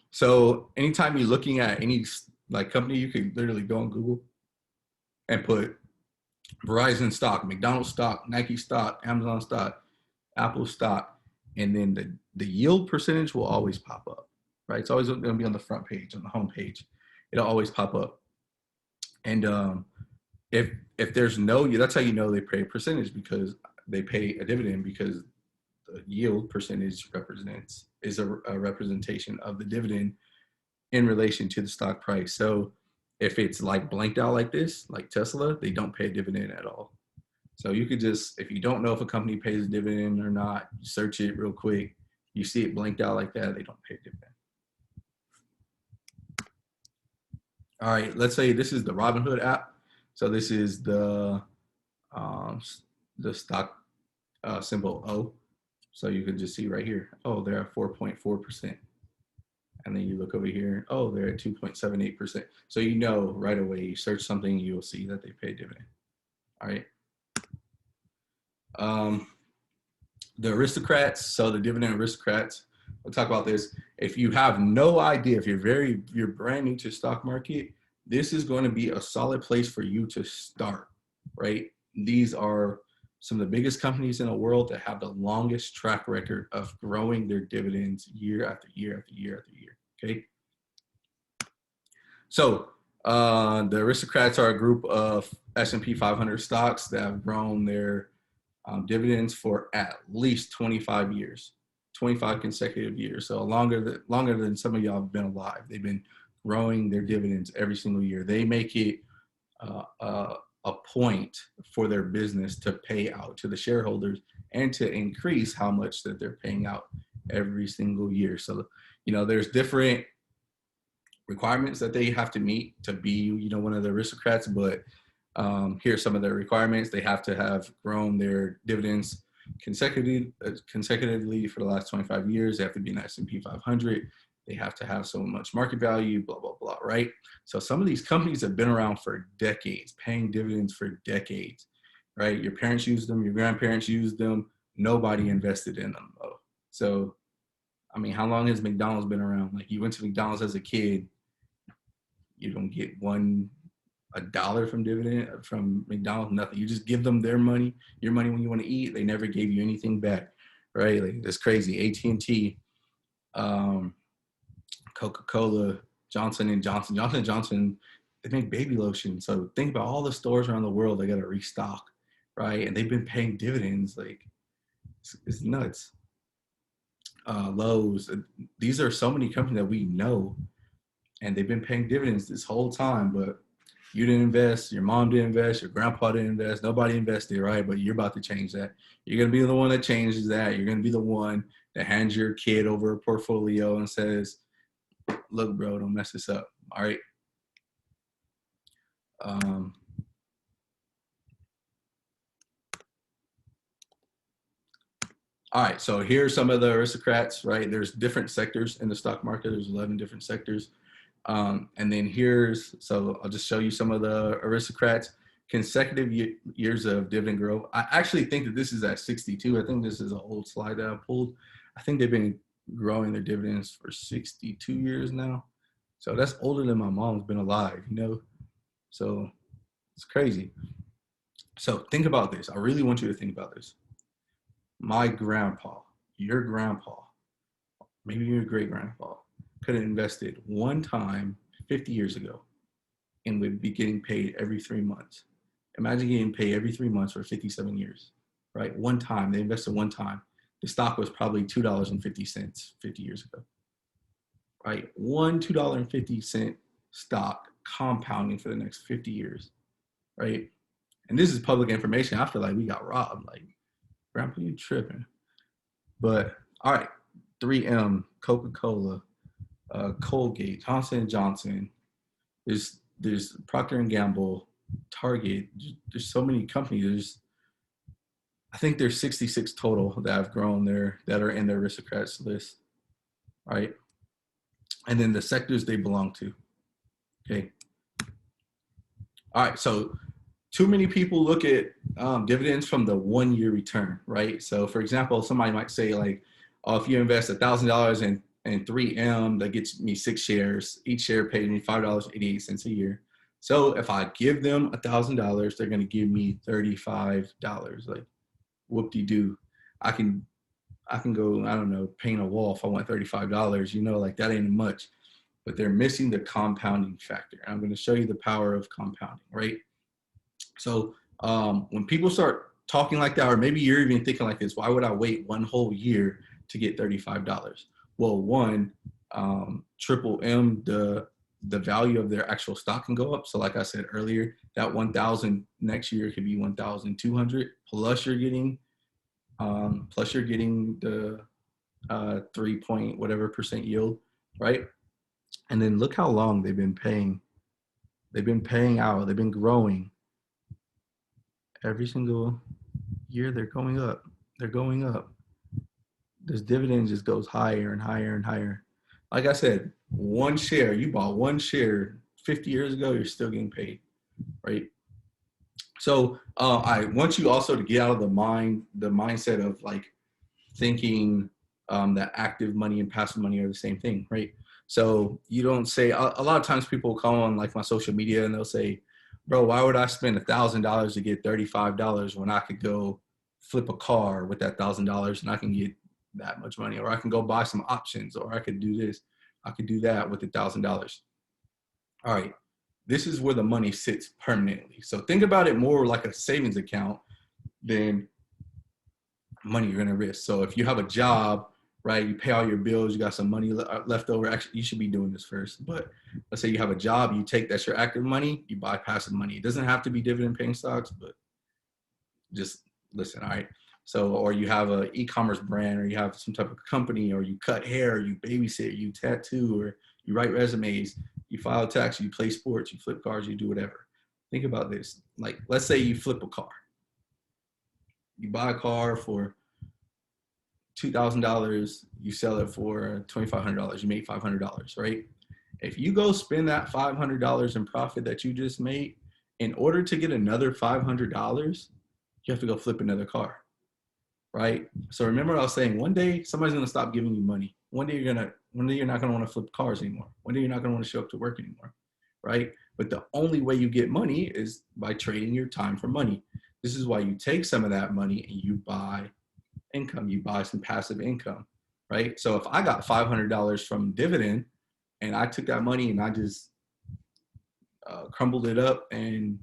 So anytime you're looking at any like company, you can literally go on Google and put Verizon stock, McDonald's stock, Nike stock, Amazon stock, Apple stock, and then the yield percentage will always pop up, right? It's always going to be on the front page, on the home page. It'll always pop up. And if there's no, that's how you know they pay a percentage, because they pay a dividend, because the yield percentage is a representation of the dividend in relation to the stock price. So if it's like blanked out like this, like Tesla, they don't pay a dividend at all. So you could just, if you don't know if a company pays a dividend or not, search it real quick. You see it blanked out like that, they don't pay a dividend. All right, let's say this is the Robinhood app. So this is the stock symbol O. So you can just see right here, oh, they're at 4.4%. And then you look over here, oh, they're at 2.78%. So you know right away, you search something, you'll see that they pay dividend. All right. The aristocrats, so the dividend aristocrats, we'll talk about this. If you have no idea, if you're brand new to the stock market, this is going to be a solid place for you to start, right? These are some of the biggest companies in the world that have the longest track record of growing their dividends year after year after year after year, okay? So the aristocrats are a group of S&P 500 stocks that have grown their dividends for at least 25 years, 25 consecutive years. So longer than some of y'all have been alive. They've been growing their dividends every single year. They make it a point for their business to pay out to the shareholders and to increase how much that they're paying out every single year. So, there's different requirements that they have to meet to be, one of the aristocrats, but here's some of their requirements. They have to have grown their dividends consecutively for the last 25 years. They have to be an S&P 500. They have to have so much market value, blah, blah, blah, right? So some of these companies have been around for decades, paying dividends for decades, right? Your parents used them, your grandparents used them. Nobody invested in them, though. So, I mean, how long has McDonald's been around? Like, you went to McDonald's as a kid, you don't get a dollar from McDonald's, nothing. You just give them your money when you want to eat. They never gave you anything back, right? Like, that's crazy. AT&T, Coca-Cola, Johnson & Johnson, they make baby lotion. So think about all the stores around the world they got to restock, right? And they've been paying dividends. Like, it's nuts. Lowe's, these are so many companies that we know, and they've been paying dividends this whole time, but you didn't invest, your mom didn't invest, your grandpa didn't invest, nobody invested, right? But you're about to change that. You're going to be the one that changes that. You're going to be the one that hands your kid over a portfolio and says, look, bro, don't mess this up, all right? All right, so here's some of the aristocrats, right? There's different sectors in the stock market. There's 11 different sectors. And then so I'll just show you some of the aristocrats. Consecutive years of dividend growth. I actually think that this is at 62. I think this is an old slide that I pulled. I think they've been growing their dividends for 62 years now. So that's older than my mom's been alive, So it's crazy. So think about this. I really want you to think about this. My grandpa, your grandpa, maybe your great grandpa could have invested one time 50 years ago and would be getting paid every 3 months. Imagine getting paid every 3 months for 57 years, right? One time, they invested one time. The stock was probably $2.50 50 years ago, right? One $2.50 stock compounding for the next 50 years, right? And this is public information. I feel like we got robbed. Like, grandpa, you tripping. But, all right, 3M, Coca-Cola, Colgate, Johnson & Johnson, there's Procter & Gamble, Target. There's so many companies. I think there's 66 total that have grown that are in the aristocrats list, right? And then the sectors they belong to, okay? All right, so too many people look at dividends from the 1 year return, right? So for example, somebody might say like, oh, if you invest $1,000 in 3M, that gets me 6 shares. Each share pays me $5.88 a year. So if I give them $1,000, they're going to give me $35. Like, whoop-de-doo. I can go, I don't know, paint a wall if I want $35. Like, that ain't much. But they're missing the compounding factor. I'm going to show you the power of compounding, right? So when people start talking like that, or maybe you're even thinking like this, why would I wait one whole year to get $35? Well, one, Triple M, the value of their actual stock can go up. So like I said earlier, that 1,000 next year could be 1,200, plus you're getting the 3 point whatever percent yield, right? And then look how long they've been paying. They've been paying out. They've been growing. Every single year they're going up. They're going up. This dividend just goes higher and higher and higher. Like I said, one share, you bought one share 50 years ago, you're still getting paid, right? So I want you also to get out of the mindset of like thinking that active money and passive money are the same thing, right? So you don't say, a lot of times people come on like my social media and they'll say, bro, why would I spend $1,000 to get $35 when I could go flip a car with that $1,000 and I can get that much money, or I can go buy some options, or I could do this, I could do that with $1,000. All right, this is where the money sits permanently. So think about it more like a savings account than money you're gonna risk. So if you have a job, right? You pay all your bills, you got some money left over. Actually, you should be doing this first. But let's say you have a job, that's your active money, you buy passive money. It doesn't have to be dividend paying stocks, but just listen, all right? So, or you have an e-commerce brand, or you have some type of company, or you cut hair, or you babysit, you tattoo, or you write resumes, you file tax, you play sports, you flip cars, you do whatever. Think about this. Like, let's say you flip a car. You buy a car for $2,000, you sell it for $2,500, you make $500, right? If you go spend that $500 in profit that you just made, in order to get another $500, you have to go flip another car, right? So remember I was saying, one day somebody's gonna stop giving you money. One day you're not gonna wanna flip cars anymore. One day you're not gonna wanna show up to work anymore, right? But the only way you get money is by trading your time for money. This is why you take some of that money and you buy income, you buy some passive income, right? So if I got $500 from dividend and I took that money and I just crumbled it up and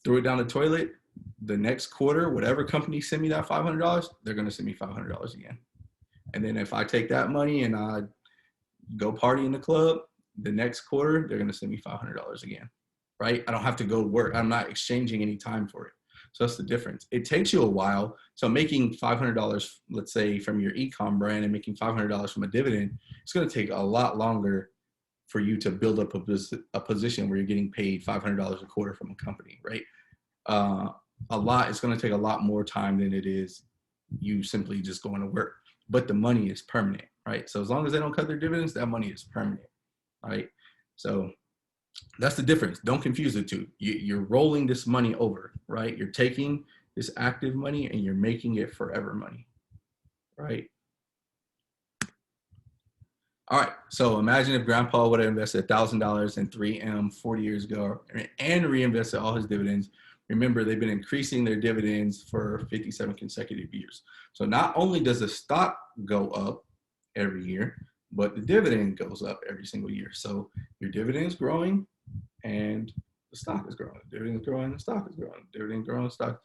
threw it down the toilet, the next quarter, whatever company send me that $500, they're going to send me $500 again. And then if I take that money and I go party in the club, the next quarter, they're going to send me $500 again, right? I don't have to go to work. I'm not exchanging any time for it. So that's the difference. It takes you a while. So making $500, let's say from your e-com brand, and making $500 from a dividend, it's going to take a lot longer for you to build up a position where you're getting paid $500 a quarter from a company, right? It's going to take a lot more time than it is you simply just going to work. But the money is permanent, right? So as long as they don't cut their dividends, that money is permanent, right? So that's the difference. Don't confuse the two. You're rolling this money over, right? You're taking this active money and you're making it forever money, right? All right. So imagine if Grandpa would have invested $1,000 in 3M 40 years ago and reinvested all his dividends. Remember, they've been increasing their dividends for 57 consecutive years. So not only does the stock go up every year, but the dividend goes up every single year. So your dividend is growing and the stock is growing. The dividend is growing, the stock is growing. Dividend growing, stock.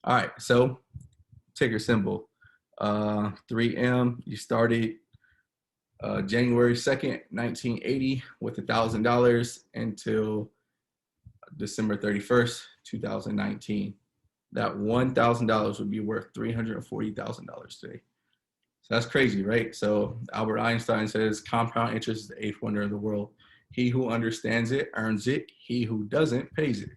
All right, so ticker symbol. 3M, you started January 2nd, 1980 with $1,000 until December 31st, 2019. That $1,000 would be worth $340,000 today. So that's crazy, right? So Albert Einstein says compound interest is the eighth wonder of the world. He who understands it earns it. He who doesn't pays it,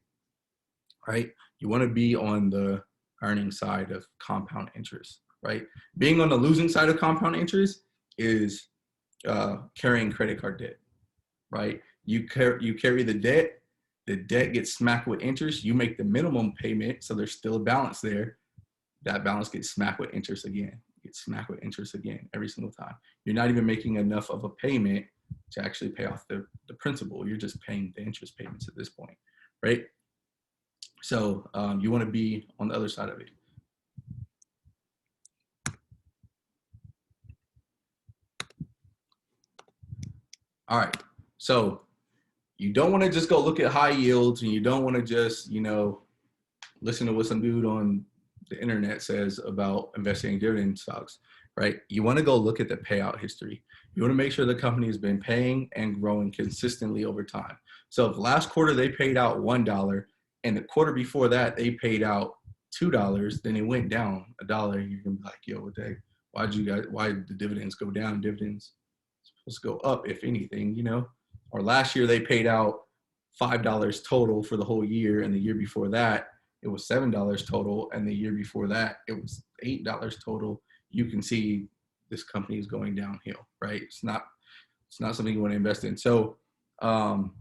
right? You want to be on the earning side of compound interest, right? Being on the losing side of compound interest is carrying credit card debt, right? You carry the debt gets smacked with interest. You make the minimum payment, so there's still a balance there. That balance gets smacked with interest again. Gets smacked with interest again every single time. You're not even making enough of a payment to actually pay off the principal. You're just paying the interest payments at this point, right? So you want to be on the other side of it. All right, so you don't want to just go look at high yields, and you don't want to just, listen to what some dude on the internet says about investing in dividend stocks, right? You want to go look at the payout history. You want to make sure the company has been paying and growing consistently over time. So if last quarter they paid out $1 and the quarter before that they paid out $2, then it went down $1. You're gonna be like, yo, what the heck? Why did the dividends go down? Dividends supposed to go up, if anything, Or last year they paid out $5 total for the whole year, and the year before that it was $7 total, and the year before that it was $8 total. You can see this company is going downhill, right? It's not something you want to invest in. So you want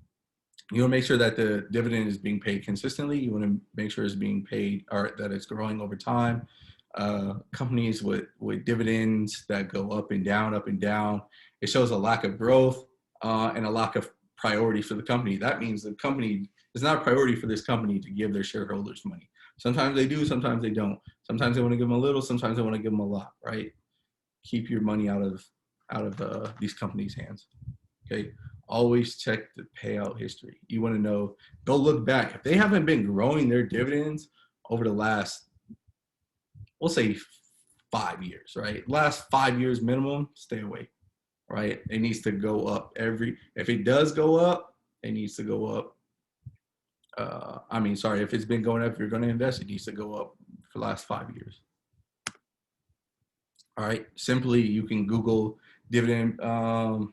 to make sure that the dividend is being paid consistently. You want to make sure it's being paid, or that it's growing over time. Companies with dividends that go up and down, it shows a lack of growth and a lack of priority for the company. That means the company is not a priority for this company to give their shareholders money. Sometimes they do, sometimes they don't. Sometimes they want to give them a little, sometimes they want to give them a lot, right? Keep your money out of these companies' hands. Okay. Always check the payout history. You want to know, go look back. If they haven't been growing their dividends over the last, we'll say 5 years, right? Last 5 years minimum, stay away, right? It needs to go up if it does go up, it needs to go up. If it's been going up, if you're going to invest, it needs to go up for the last 5 years. All right. Simply, you can Google dividend payout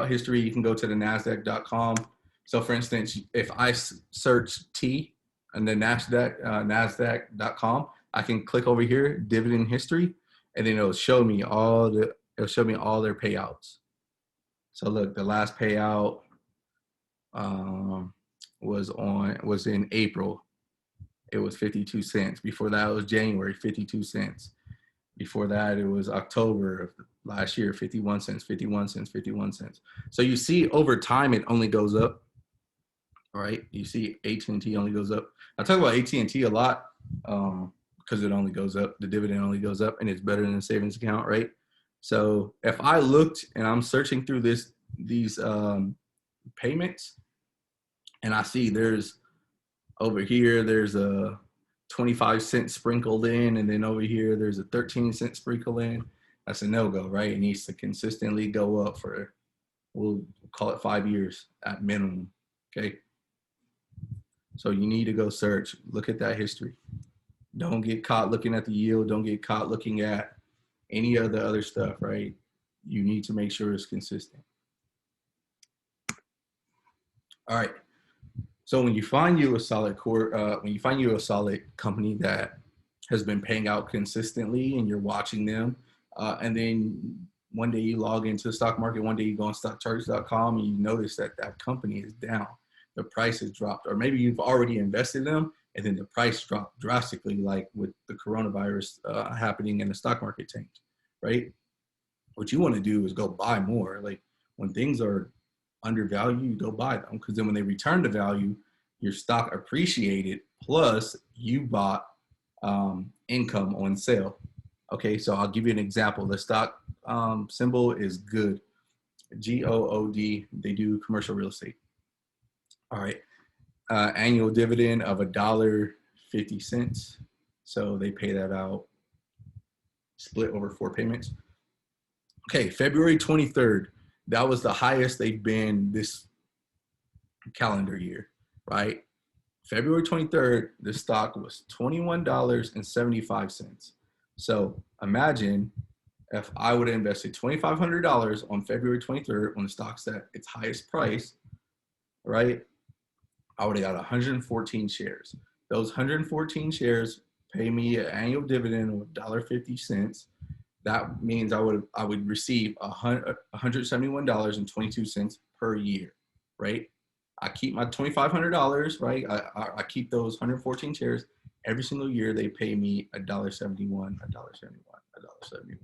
history. You can go to the NASDAQ.com. So, for instance, if I search T and then NASDAQ.com, I can click over here, dividend history, and then it'll show me all their payouts. So, look, the last payout was in April. It was 52 cents. Before that, it was January, 52 cents. Before that, it was October of last year, 51 cents, 51 cents, 51 cents. So you see over time, it only goes up. All right. You see AT&T only goes up. I talk about AT&T a lot because it only goes up. The dividend only goes up, and it's better than a savings account, right? So if I looked and I'm searching through these payments, and I see over here, there's a 25 cent sprinkled in, and then over here there's a 13 cent sprinkle in. That's a no-go, right? It needs to consistently go up for, we'll call it 5 years at minimum, okay? So you need to go search, look at that history. Don't get caught looking at the yield. Don't get caught looking at any of the other stuff, right? You need to make sure it's consistent. All right. So when you find you a solid company that has been paying out consistently, and you're watching them, and then one day you log into the stock market, one day you go on stockcharts.com and you notice that that company is down, the price has dropped, or maybe you've already invested in them and then the price dropped drastically, like with the coronavirus happening and the stock market tanked, right? What you want to do is go buy more. Like when things are undervalued, you go buy them, because then when they return to value, your stock appreciated, plus you bought income on sale. Okay, so I'll give you an example. The stock symbol is GOOD, GOOD. They do commercial real estate. All right, annual dividend of $1.50. So they pay that out, split over 4 payments. Okay, February 23rd. That was the highest they've been this calendar year, right? February 23rd, the stock was $21.75. So imagine if I would have invested $2,500 on February 23rd when the stock's at its highest price, right? I would have got 114 shares. Those 114 shares pay me an annual dividend of $1.50. That means I would receive $171.22 per year, right? I keep my $2,500, right? I keep those 114 shares. Every single year they pay me $1.71, $1.71.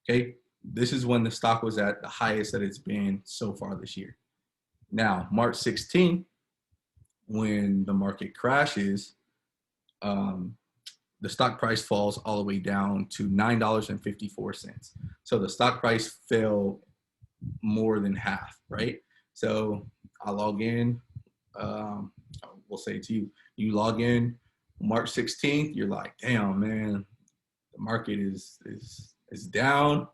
Okay, this is when the stock was at the highest that it's been so far this year. Now, March 16th, when the market crashes, the stock price falls all the way down to $9.54. So the stock price fell more than half, right? So I log in, we'll say to you, you log in March 16th, you're like, damn, man, the market is down.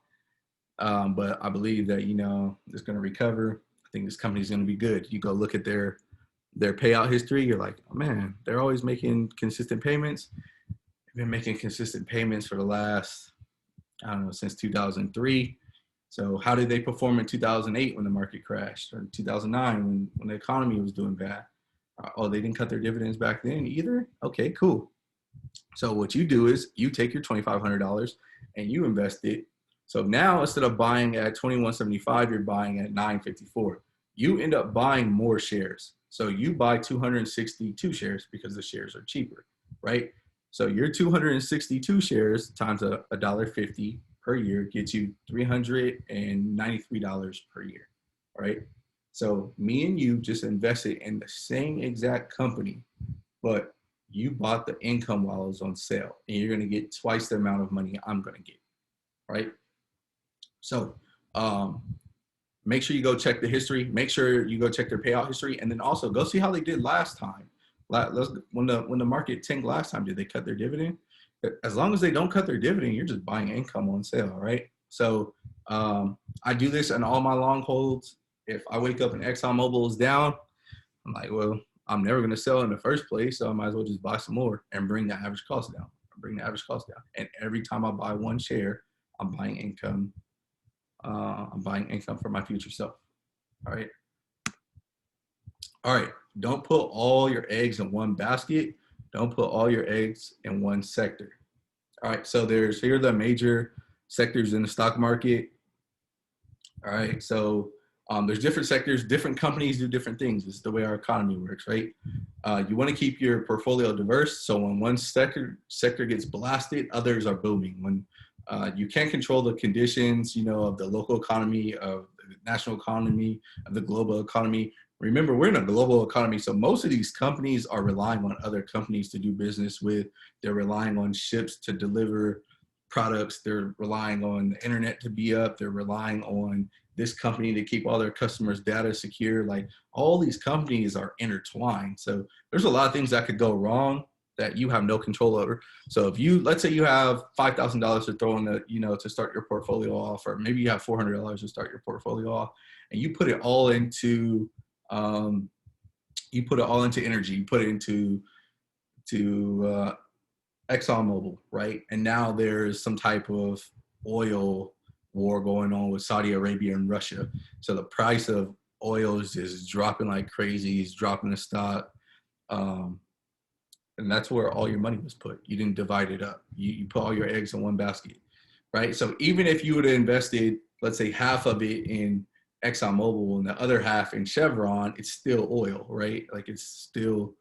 But I believe that, it's going to recover. I think this company's going to be good. You go look at their payout history. You're like, oh, man, they're always making consistent payments. They've been making consistent payments for the last, since 2003. So how did they perform in 2008 when the market crashed, or 2009 when the economy was doing bad? They didn't cut their dividends back then either? Okay, cool. So what you do is you take your $2,500 and you invest it. So now instead of buying at $21.75, you're buying at $9.54. You end up buying more shares. So you buy 262 shares because the shares are cheaper, right? So your 262 shares times $1.50 per year gets you $393 per year, right? So me and you just invested in the same exact company, but you bought the income while it was on sale, and you're going to get twice the amount of money I'm going to get, right? So make sure you go check the history. Make sure you go check their payout history, and then also go see how they did last time. When the market tanked last time, did they cut their dividend? as long as they don't cut their dividend, you're just buying income on sale, right? So I do this in all my long holds. If I wake up and ExxonMobil is down, I'm like, well, I'm never going to sell in the first place, so I might as well just buy some more and bring the average cost down. And every time I buy one share, I'm buying income. I'm buying income for my future self. All right. All right. Don't put all your eggs in one basket. Don't put all your eggs in one sector. All right. So here are the major sectors in the stock market. All right. So there's different sectors, different companies do different things. This is the way our economy works, right? You want to keep your portfolio diverse. So when one sector gets blasted, others are booming. When you can't control the conditions, of the local economy, of the national economy, of the global economy. Remember, we're in a global economy, so most of these companies are relying on other companies to do business with. They're relying on ships to deliver products. They're relying on the internet to be up. They're relying on this company to keep all their customers' data secure. Like, all these companies are intertwined. So there's a lot of things that could go wrong that you have no control over. So if let's say you have $5,000 to throw in to start your portfolio off, or maybe you have $400 to start your portfolio off, and you put it all into energy, you put it into ExxonMobil, right? And now there's some type of oil war going on with Saudi Arabia and Russia. So the price of oil is just dropping like crazy. It's dropping the stock. And that's where all your money was put. You didn't divide it up. You put all your eggs in one basket, right? So even if you would have invested, let's say, half of it in ExxonMobil and the other half in Chevron, it's still oil, right? Like, it's still,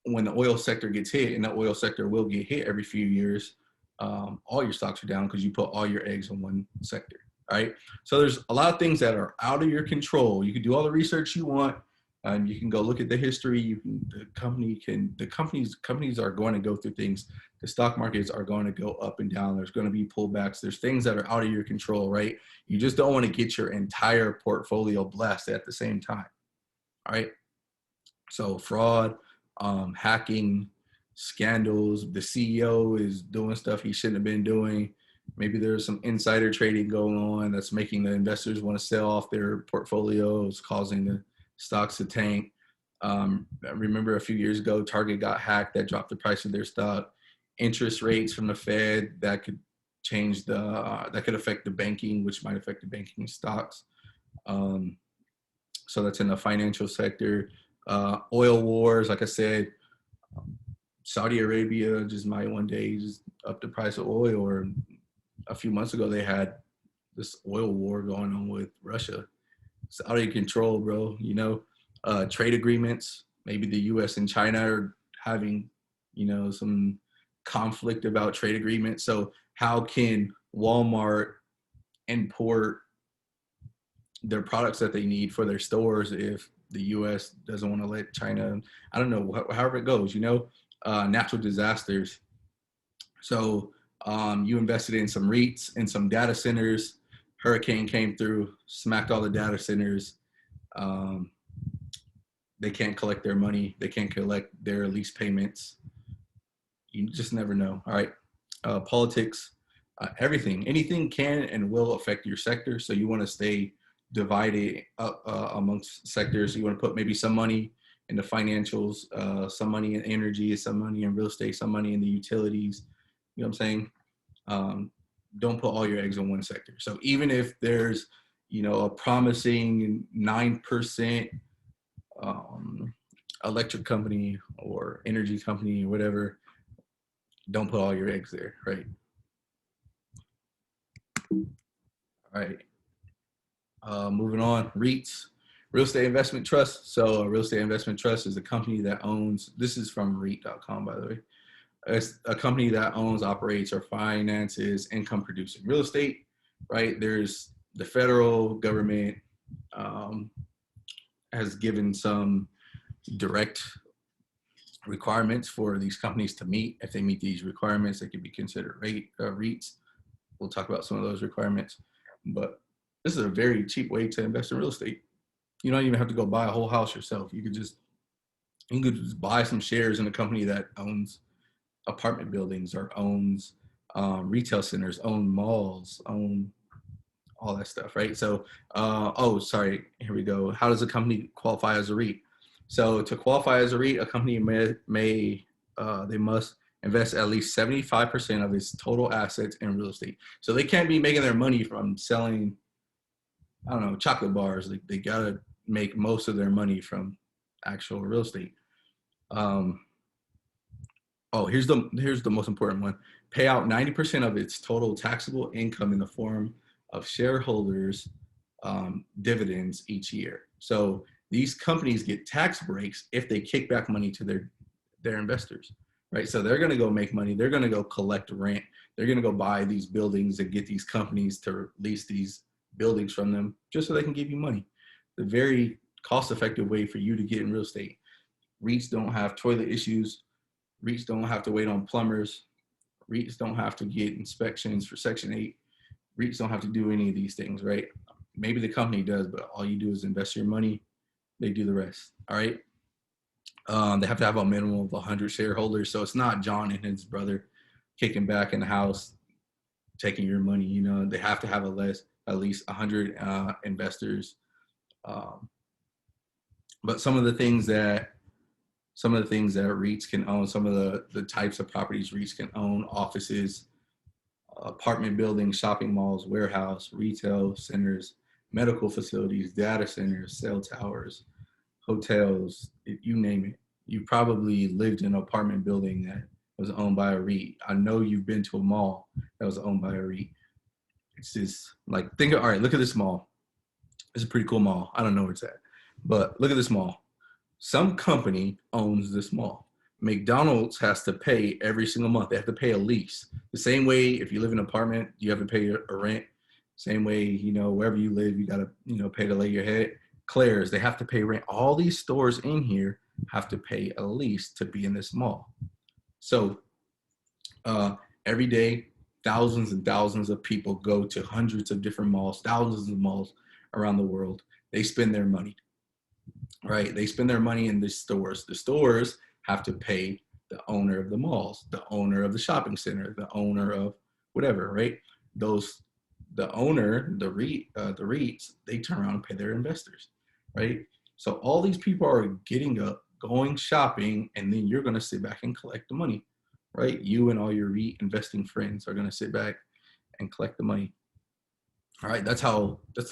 when the oil sector gets hit, and the oil sector will get hit every few years, all your stocks are down because you put all your eggs in one sector, right? So there's a lot of things that are out of your control. You can do all the research you want. You can go look at the history. Companies are going to go through things. The stock markets are going to go up and down. There's going to be pullbacks. There's things that are out of your control, right? You just don't want to get your entire portfolio blasted at the same time, all right? So fraud, hacking, scandals, the CEO is doing stuff he shouldn't have been doing. Maybe there's some insider trading going on that's making the investors want to sell off their portfolios, causing the stocks to tank. I remember a few years ago, Target got hacked. That dropped the price of their stock. Interest rates from the Fed that could that could affect the banking, which might affect the banking stocks. So that's in the financial sector. Oil wars, like I said, Saudi Arabia just might one day just up the price of oil. Or a few months ago, they had this oil war going on with Russia. It's out of control, bro. Trade agreements. Maybe the U.S. and China are having, some conflict about trade agreements. So how can Walmart import their products that they need for their stores if the U.S. doesn't want to let China? I don't know. However it goes, natural disasters. So you invested in some REITs and some data centers. Hurricane came through, smacked all the data centers. They can't collect their money. They can't collect their lease payments. You just never know. All right. Politics, everything, anything can and will affect your sector. So you want to stay divided up amongst sectors. You want to put maybe some money in the financials, some money in energy, some money in real estate, some money in the utilities. You know what I'm saying? Don't put all your eggs in one sector. So even if there's, a promising 9% electric company or energy company or whatever, don't put all your eggs there, right? All right. Moving on, REITs, real estate investment trust. So a real estate investment trust is a company that owns, this is from REIT.com, by the way. It's a company that owns, operates, or finances income producing real estate, right? There's the federal government has given some direct requirements for these companies to meet. If they meet these requirements, they can be considered REITs. We'll talk about some of those requirements, but this is a very cheap way to invest in real estate. You don't even have to go buy a whole house yourself. You could just buy some shares in a company that owns apartment buildings or owns retail centers, own malls, own all that stuff, right? So, oh, sorry, here we go. How does a company qualify as a REIT? So to qualify as a REIT, a company they must invest at least 75% of its total assets in real estate. So they can't be making their money from selling, I don't know, chocolate bars. They gotta make most of their money from actual real estate. Um, oh, here's the most important one. Pay out 90% of its total taxable income in the form of shareholders dividends each year. So these companies get tax breaks if they kick back money to their investors, right? So they're going to go make money. They're going to go collect rent. They're going to go buy these buildings and get these companies to lease these buildings from them just so they can give you money. The very cost-effective way for you to get in real estate. REITs don't have toilet issues. REITs don't have to wait on plumbers. REITs don't have to get inspections for Section 8. REITs don't have to do any of these things, right? Maybe the company does, but all you do is invest your money. They do the rest, all right? They have to have a minimum of 100 shareholders. So it's not John and his brother kicking back in the house, taking your money. You know, they have to have at least 100 investors. But some of the things that REITs can own, some of the types of properties REITs can own: offices, apartment buildings, shopping malls, warehouse, retail centers, medical facilities, data centers, cell towers, hotels, you name it. You probably lived in an apartment building that was owned by a REIT. I know you've been to a mall that was owned by a REIT. It's just like, all right, look at this mall. It's a pretty cool mall. I don't know where it's at, but look at this mall. Some company owns this mall. McDonald's has to pay every single month. They have to pay a lease. The same way if you live in an apartment, you have to pay a rent. Same way, you know, wherever you live, you got to, you know, pay to lay your head. Claire's, they have to pay rent. All these stores in here have to pay a lease to be in this mall. So every day, thousands and thousands of people go to hundreds of different malls, thousands of malls around the world. They spend their money, right? They spend their money in the stores. The stores have to pay the owner of the malls, the owner of the shopping center, the owner of whatever, right? The owner, the REITs, they turn around and pay their investors, right? So all these people are getting up, going shopping, and then you're going to sit back and collect the money, right? You and all your REIT investing friends are going to sit back and collect the money. All right, that's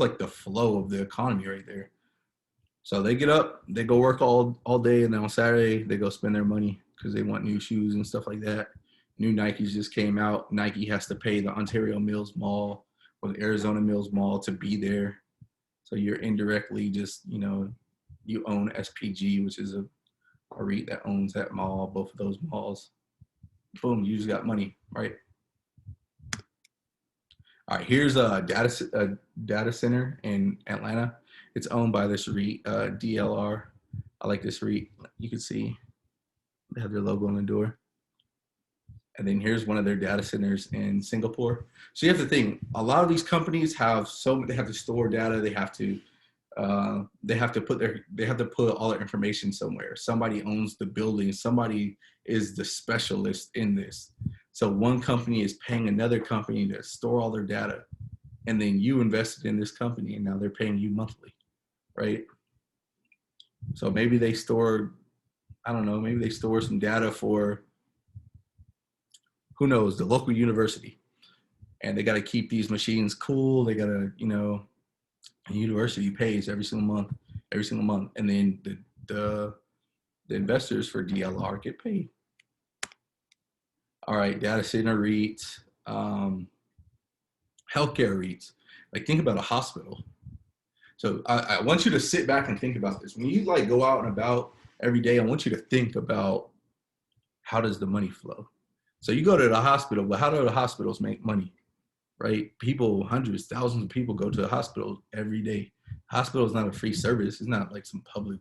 like the flow of the economy right there. So they get up, they go work all day, and then on Saturday they go spend their money because they want new shoes and stuff like that. New Nikes just came out. Nike has to pay the Ontario Mills Mall or the Arizona Mills Mall to be there. So you're indirectly just, you know, you own SPG, which is a REIT that owns that mall, both of those malls. Boom, you just got money, right? All right, here's a data center in Atlanta. It's owned by this REIT, DLR. I like this REIT. You can see they have their logo on the door. And then here's one of their data centers in Singapore. So you have to think, a lot of these companies they have to store data. They have to put all their information somewhere. Somebody owns the building. Somebody is the specialist in this. So one company is paying another company to store all their data, and then you invested in this company, and now they're paying you monthly, right? So maybe they store, I don't know, maybe they store some data for, who knows, the local university, and they got to keep these machines cool. They got to, you know, the university pays every single month, and then the investors for DLR get paid. All right, data center REITs, healthcare REITs. Like, think about a hospital. So I want you to sit back and think about this. When you like go out and about every day, I want you to think about, how does the money flow? So you go to the hospital, but how do the hospitals make money, right? People, hundreds, thousands of people go to the hospital every day. Hospital is not a free service. It's not like some public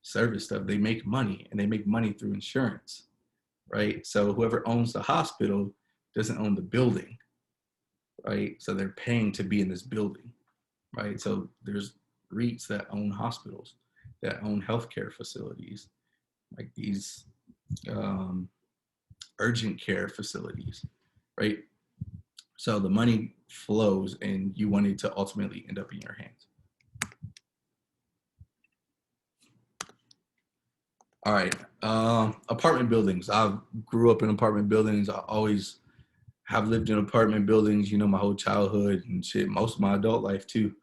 service stuff. They make money, and they make money through insurance, right? So whoever owns the hospital doesn't own the building, right? So they're paying to be in this building, right? So there's REITs that own hospitals, that own healthcare facilities, like these urgent care facilities, right? So the money flows and you want it to ultimately end up in your hands. All right. Apartment buildings. I grew up in apartment buildings. I always have lived in apartment buildings, my whole childhood and shit, most of my adult life too.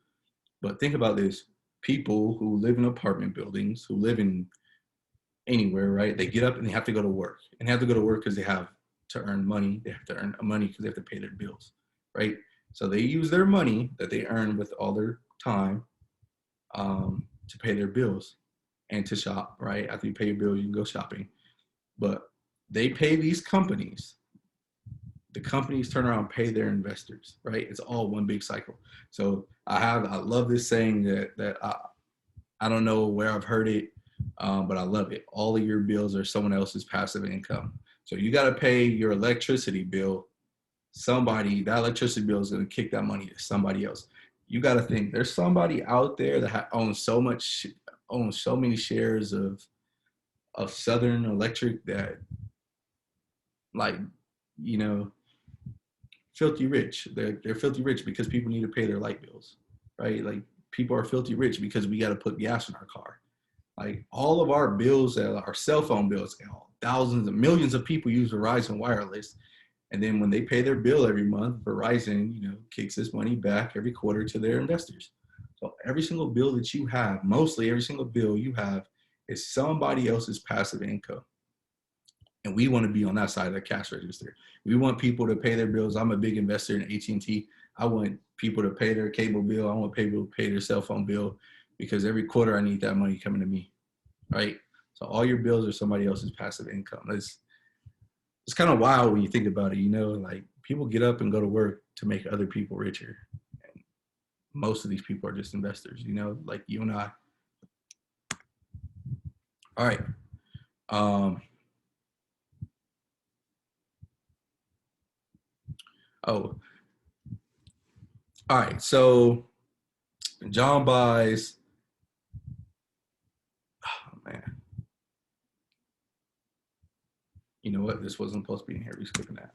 But think about this. People who live in apartment buildings, who live in anywhere, right? They get up and they have to go to work. And they have to go to work because they have to earn money. They have to earn money because they have to pay their bills, right? So they use their money that they earn with all their time to pay their bills and to shop, right? After you pay your bill, you can go shopping. But they pay these companies. The companies turn around and pay their investors, right? It's all one big cycle. So I love this saying that I don't know where I've heard it, but I love it. All of your bills are someone else's passive income. So you got to pay your electricity bill. That electricity bill is going to kick that money to somebody else. You got to think there's somebody out there that owns so many shares of Southern Electric that, like, filthy rich. They're filthy rich because people need to pay their light bills, right? Like, people are filthy rich because we got to put gas in our car. Like, all of our bills, our cell phone bills, thousands and millions of people use Verizon Wireless. And then when they pay their bill every month, Verizon, kicks this money back every quarter to their investors. So every single bill that you have, mostly every single bill you have, is somebody else's passive income. And we want to be on that side of the cash register. We want people to pay their bills. I'm a big investor in AT&T. I want people to pay their cable bill. I want people to pay their cell phone bill because every quarter I need that money coming to me, right? So all your bills are somebody else's passive income. It's kind of wild when you think about it, like, people get up and go to work to make other people richer. And most of these people are just investors, like you and I. All right. All right. So John buys, oh man. You know what? This wasn't supposed to be in here. We're skipping that.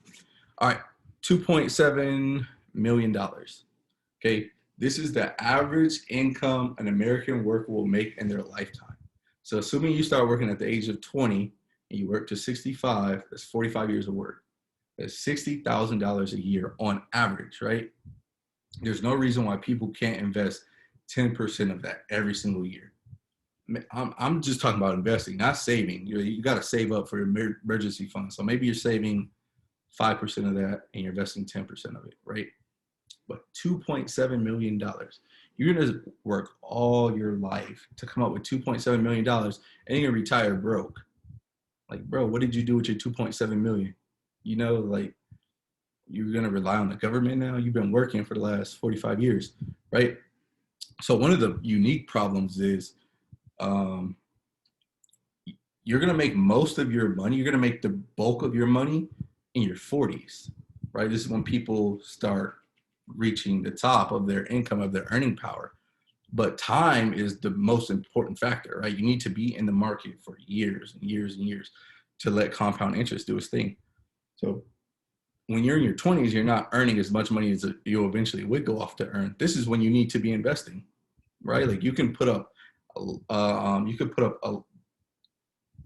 All right. $2.7 million. Okay. This is the average income an American worker will make in their lifetime. So assuming you start working at the age of 20 and you work to 65, that's 45 years of work. That's $60,000 a year on average, right? There's no reason why people can't invest 10% of that every single year. I'm just talking about investing, not saving. You got to save up for emergency funds. So maybe you're saving 5% of that and you're investing 10% of it, right? But $2.7 million. You're going to work all your life to come up with $2.7 million and you're going to retire broke. Like, bro, what did you do with your $2.7 million? Like, you're going to rely on the government now? You've been working for the last 45 years, right? So one of the unique problems is you're going to make most of your money. You're going to make the bulk of your money in your 40s, right? This is when people start reaching the top of their income, of their earning power. But time is the most important factor, right? You need to be in the market for years and years and years to let compound interest do its thing. So when you're in your 20s, you're not earning as much money as you eventually would go off to earn. This is when you need to be investing, right? Like, you can put up a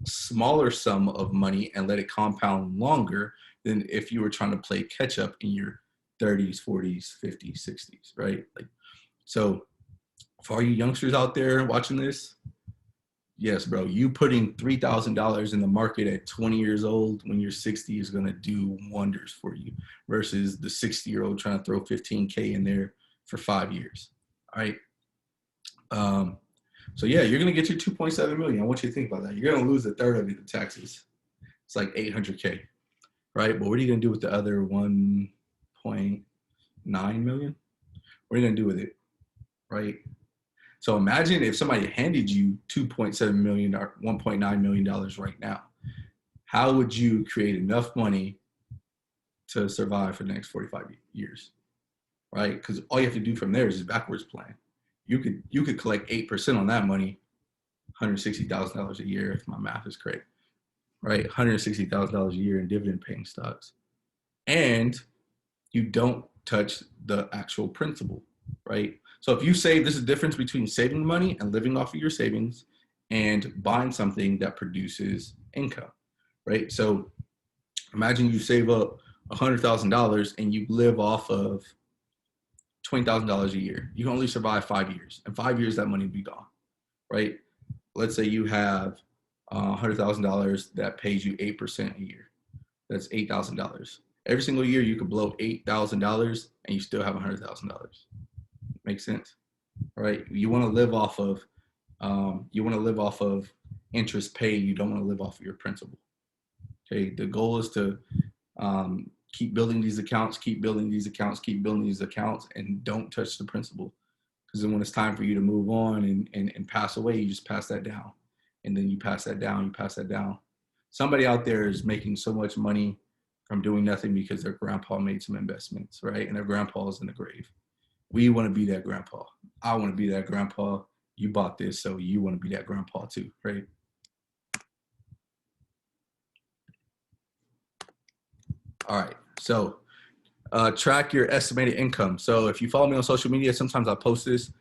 smaller sum of money and let it compound longer than if you were trying to play catch up in your 30s, 40s, 50s, 60s, right? Like, so for all you youngsters out there watching this, yes, bro, you putting $3,000 in the market at 20 years old when you're 60 is going to do wonders for you versus the 60-year-old trying to throw 15K in there for 5 years. All right. So yeah, you're going to get your 2.7 million. I want you to think about that. You're going to lose a third of it to taxes. It's like 800K, right? But what are you going to do with the other 1.9 million? What are you going to do with it, right? So imagine if somebody handed you $2.7 million or $1.9 million right now. How would you create enough money to survive for the next 45 years, right? Because all you have to do from there is just backwards plan. You could collect 8% on that money, $160,000 a year if my math is correct, right? $160,000 a year in dividend paying stocks. And you don't touch the actual principal, right? So if you save, this is the difference between saving money and living off of your savings and buying something that produces income, right? So imagine you save up $100,000 and you live off of $20,000 a year. You can only survive 5 years. In 5 years, that money will be gone, right? Let's say you have $100,000 that pays you 8% a year. That's $8,000. Every single year, you could blow $8,000 and you still have $100,000. Makes sense, right? You want to live off of interest paid. You don't want to live off of your principal. Okay, the goal is to keep building these accounts, keep building these accounts, keep building these accounts, and don't touch the principal. Because then when it's time for you to move on and pass away, you just pass that down. And then you pass that down, you pass that down. Somebody out there is making so much money from doing nothing because their grandpa made some investments, right? And their grandpa is in the grave. We want to be that grandpa. I want to be that grandpa. You bought this, so you want to be that grandpa too, right? All right, so track your estimated income. So if you follow me on social media, sometimes I post this.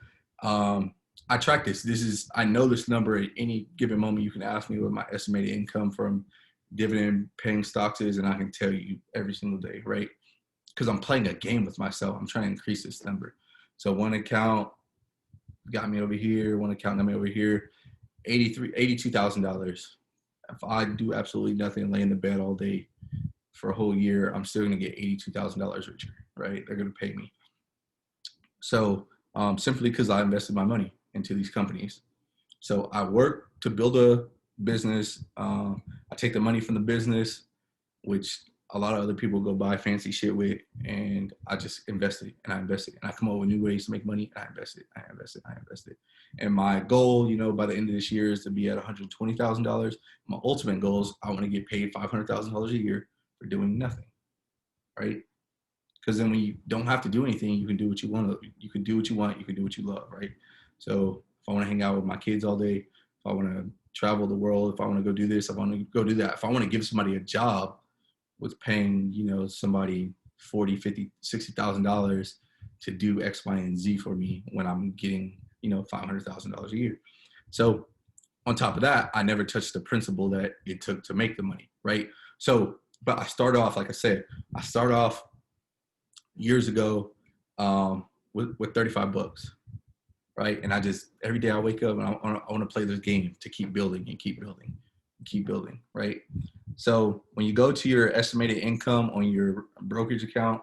I track this. I know this number at any given moment. You can ask me what my estimated income from dividend paying stocks is, and I can tell you every single day, right? Because I'm playing a game with myself. I'm trying to increase this number. So one account got me over here. One account got me over here. $82,000. If I do absolutely nothing, lay in the bed all day for a whole year, I'm still going to get $82,000 richer, right? They're going to pay me. So simply because I invested my money into these companies. So I work to build a business. I take the money from the business, which a lot of other people go buy fancy shit with, and I just invest it and I invest it. And I come up with new ways to make money and I invest it, I invest it, I invest it. And my goal, by the end of this year is to be at $120,000. My ultimate goal is I want to get paid $500,000 a year for doing nothing, right? Because then when you don't have to do anything, you can do what you want. You can do what you want. You can do what you love, right? So if I want to hang out with my kids all day, if I want to travel the world, if I want to go do this, if I want to go do that, if I want to give somebody a job with paying, somebody $40,000, $50,000, $60,000 to do X, Y, and Z for me when I'm getting, $500,000 a year. So on top of that, I never touched the principle that it took to make the money, right? So, but I start off, like I said, years ago with $35, right? And I just, every day I wake up and I want to play this game to keep building and keep building and keep building, right? So when you go to your estimated income on your brokerage account,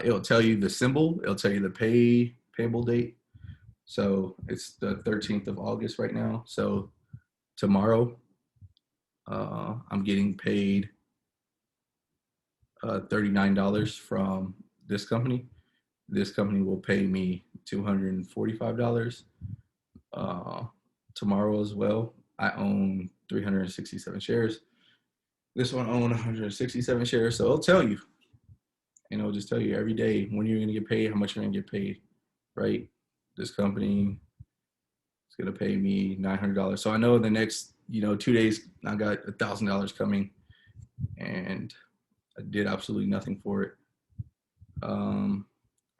it'll tell you the symbol, it'll tell you the payable date. So it's the 13th of August right now. So tomorrow, I'm getting paid $39 from this company. This company will pay me $245 tomorrow as well. I own 367 shares. This one owned 167 shares. So it'll tell you, and it'll just tell you every day when you're going to get paid, how much you're going to get paid, right? This company is going to pay me $900. So I know the next, 2 days, I got $1,000 coming, and I did absolutely nothing for it,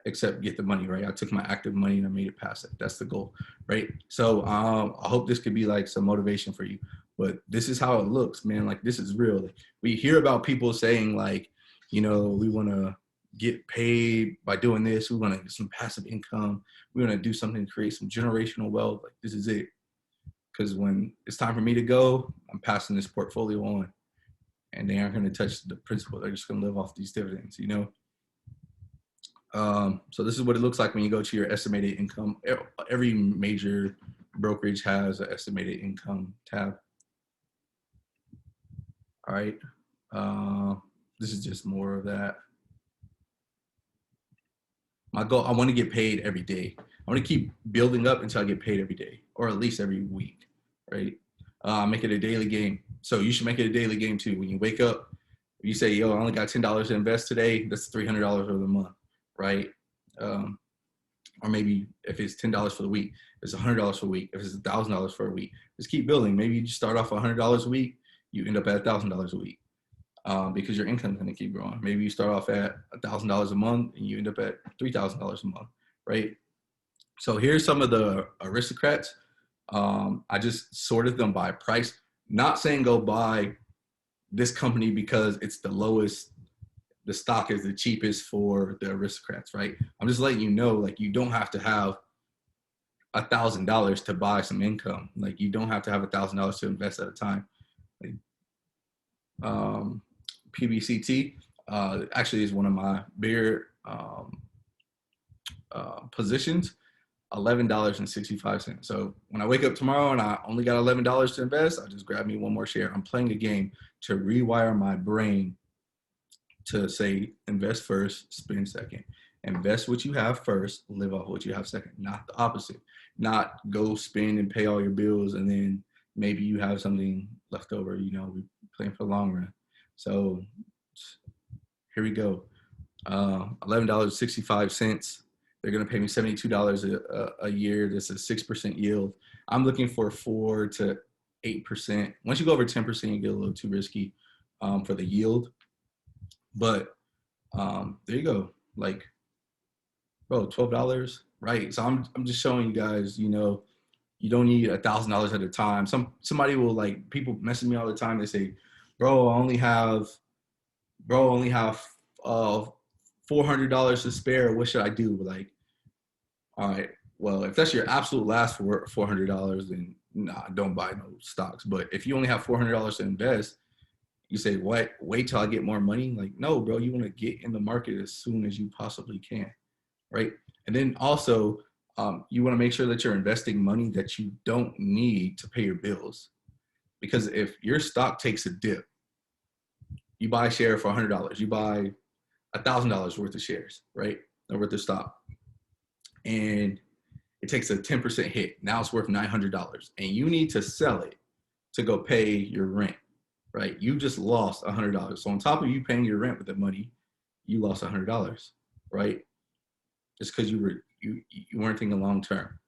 except get the money, right? I took my active money and I made it passive. That's the goal, right? So I hope this could be like some motivation for you. But this is how it looks, man. Like, this is real. Like, we hear about people saying, like, we want to get paid by doing this. We want to get some passive income. We want to do something to create some generational wealth. Like, this is it. Because when it's time for me to go, I'm passing this portfolio on. And they aren't going to touch the principal. They're just going to live off these dividends, So this is what it looks like when you go to your estimated income. Every major brokerage has an estimated income tab. All right. This is just more of that. My goal, I want to get paid every day. I want to keep building up until I get paid every day, or at least every week, right? Make it a daily game. So you should make it a daily game too. When you wake up, you say, yo, I only got $10 to invest today. That's $300 over the month, right? Or maybe if it's $10 for the week, it's $100 for a week. If it's $1,000 for a week, just keep building. Maybe you just start off $100 a week, you end up at $1,000 a week, because your income's going to keep growing. Maybe you start off at $1,000 a month and you end up at $3,000 a month, right? So here's some of the aristocrats. I just sorted them by price. Not saying go buy this company because it's the lowest, the stock is the cheapest for the aristocrats, right? I'm just letting you know, like, you don't have to have $1,000 to buy some income. Like, you don't have to have $1,000 to invest at a time. Like, PBCT actually is one of my bigger positions. $11.65. So when I wake up tomorrow and I only got $11 to invest, I just grab me one more share. I'm playing a game to rewire my brain to say, invest first, spend second. Invest what you have first, live off what you have second, not the opposite. Not go spend and pay all your bills and then maybe you have something left over. You know, we're playing for the long run. So here we go. $11.65. They're going to pay me $72 a year. That's a 6% yield. I'm looking for 4 to 8%. Once you go over 10%, you get a little too risky for the yield. But there you go. Like, bro, $12, right? So I'm just showing you guys, you know, you don't need $1,000 at a time. Somebody will, like, people message me all the time. They say, bro, I only have $400 to spare. What should I do? Like, all right, well, if that's your absolute last for $400, then nah, don't buy no stocks. But if you only have $400 to invest, you say, what? Wait till I get more money? Like, no, bro, you want to get in the market as soon as you possibly can, right? And then also, you want to make sure that you're investing money that you don't need to pay your bills. Because if your stock takes a dip, you buy a share for $100, you buy $1,000 worth of shares, right? Or worth of stock. And it takes a 10% hit. Now it's worth $900 and you need to sell it to go pay your rent, right? You just lost $100. So on top of you paying your rent with the money, you lost $100, right? Just because you weren't thinking long term.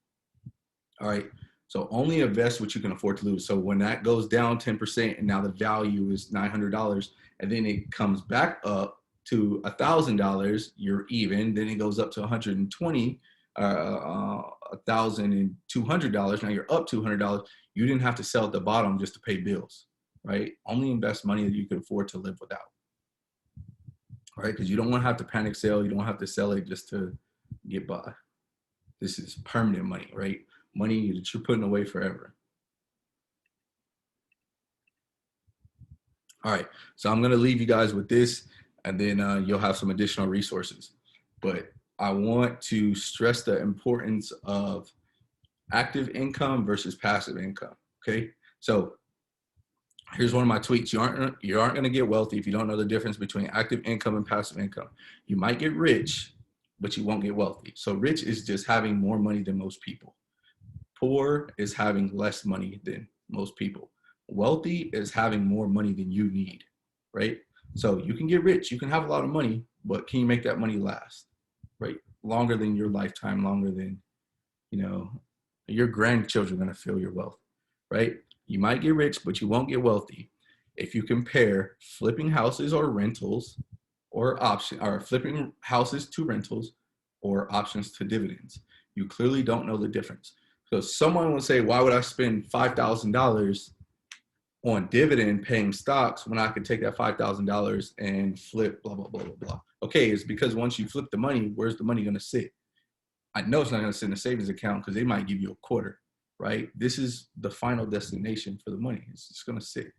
All right. So only invest what you can afford to lose. So when that goes down 10% and now the value is $900 and then it comes back up to $1,000, you're even. Then it goes up to $120, $1,200. Now you're up $200. You didn't have to sell at the bottom just to pay bills, right? Only invest money that you can afford to live without, right? Because you don't want to have to panic sell. You don't have to sell it just to get by. This is permanent money, right? Money that you're putting away forever. All right, so I'm going to leave you guys with this, and then you'll have some additional resources. But I want to stress the importance of active income versus passive income, okay? So here's one of my tweets. You aren't going to get wealthy if you don't know the difference between active income and passive income. You might get rich, but you won't get wealthy. So rich is just having more money than most people. Poor is having less money than most people. Wealthy is having more money than you need, right? So you can get rich, you can have a lot of money, but can you make that money last, right? Longer than your lifetime, longer than, you know, your grandchildren are going to feel your wealth, right? You might get rich, but you won't get wealthy. If you compare flipping houses or rentals or flipping houses to rentals or options to dividends, you clearly don't know the difference. So someone would say, why would I spend $5,000 on dividend paying stocks when I could take that $5,000 and flip blah, blah, blah, blah, blah. Okay, it's because once you flip the money, where's the money going to sit? I know it's not going to sit in a savings account because they might give you a quarter, right? This is the final destination for the money. It's just going to sit,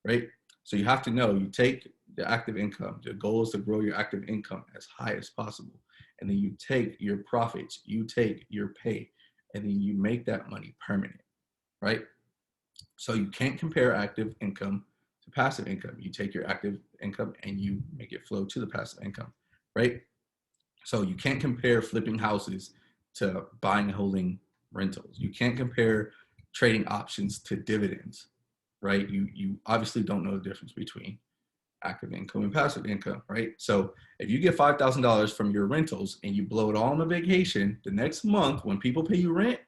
right? So you have to know, you take the active income. The goal is to grow your active income as high as possible. And then you take your profits, you take your pay, and then you make that money permanent, right? So you can't compare active income to passive income. You take your active income and you make it flow to the passive income, right? So you can't compare flipping houses to buying and holding rentals. You can't compare trading options to dividends, right? You obviously don't know the difference between active income and passive income, right? So if you get $5,000 from your rentals and you blow it all on a vacation, the next month when people pay you rent,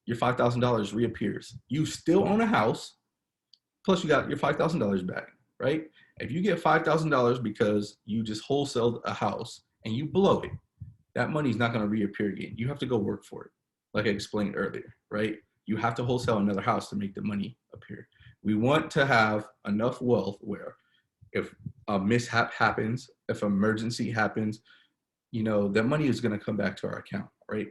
your $5,000 reappears. You still own a house, plus you got your $5,000 back, right? If you get $5,000 because you just wholesaled a house and you blow it, that money's not going to reappear again. You have to go work for it, like I explained earlier, right? You have to wholesale another house to make the money appear. We want to have enough wealth where if a mishap happens, if an emergency happens, you know, that money is going to come back to our account, right?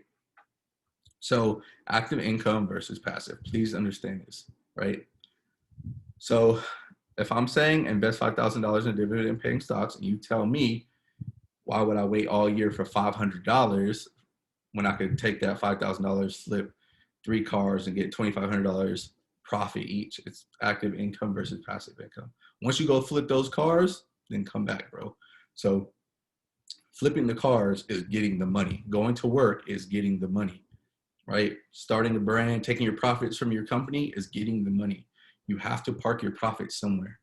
So active income versus passive, please understand this, right? So if I'm saying invest $5,000 in dividend paying stocks and you tell me, why would I wait all year for $500 when I could take that $5,000, flip 3 cars and get $2,500 profit each? It's active income versus passive income. Once you go flip those cars, then come back, bro. So flipping the cars is getting the money. Going to work is getting the money, right? Starting a brand, taking your profits from your company is getting the money. You have to park your profits somewhere.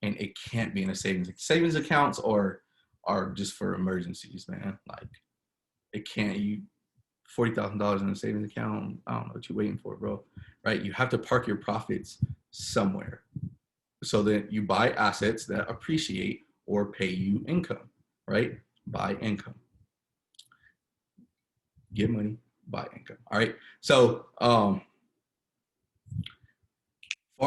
And it can't be in a savings. Savings accounts are just for emergencies, man. Like it can't, you $40,000 in a savings account, I don't know what you're waiting for, bro. Right? You have to park your profits somewhere so that you buy assets that appreciate or pay you income, right? Buy income. Get money, buy income. All right. So far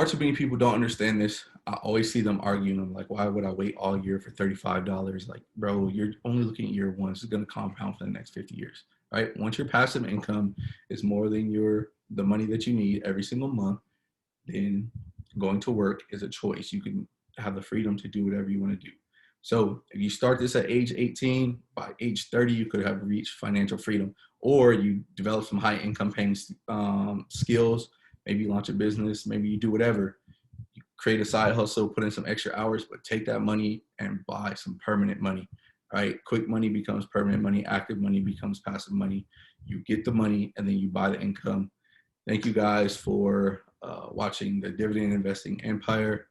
too many people don't understand this. I always see them arguing. I'm like, why would I wait all year for $35? Like, bro, you're only looking at year one. It's going to compound for the next 50 years, right? Once your passive income is more than the money that you need every single month, then going to work is a choice. You can have the freedom to do whatever you want to do. So if you start this at age 18, by age 30, you could have reached financial freedom, or you develop some high income paying skills. Maybe you launch a business, maybe you do whatever. You create a side hustle, put in some extra hours, but take that money and buy some permanent money, right? Quick money becomes permanent money. Active money becomes passive money. You get the money and then you buy the income. Thank you guys for watching the Dividend Investing Empire,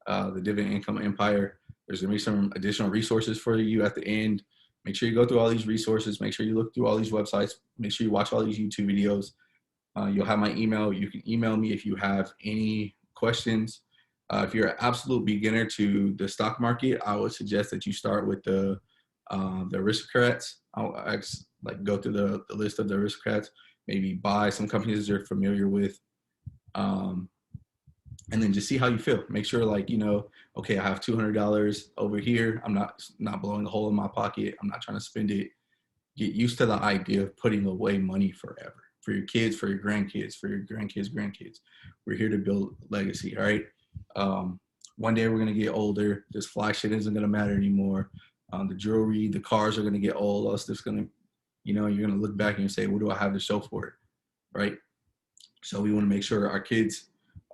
the Dividend Income Empire. There's going to be some additional resources for you at the end. Make sure you go through all these resources. Make sure you look through all these websites. Make sure you watch all these YouTube videos. You'll have my email. You can email me if you have any questions. If you're an absolute beginner to the stock market, I would suggest that you start with the aristocrats. I'll go through the list of the aristocrats. Maybe buy some companies that you're familiar with, and then just see how you feel. Make sure, okay, I have $200 over here. I'm not blowing a hole in my pocket. I'm not trying to spend it. Get used to the idea of putting away money forever. For your kids, for your grandkids, for your grandkids. We're here to build legacy, all right? One day we're going to get older. This fly shit isn't going to matter anymore. The jewelry, the cars are going to get old. All stuff's going to, you're going to look back and say, what do I have to show for it, right? So we want to make sure our kids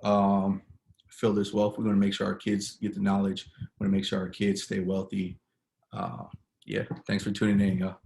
feel this wealth. We want to make sure our kids get the knowledge. We want to make sure our kids stay wealthy. Yeah, thanks for tuning in, y'all.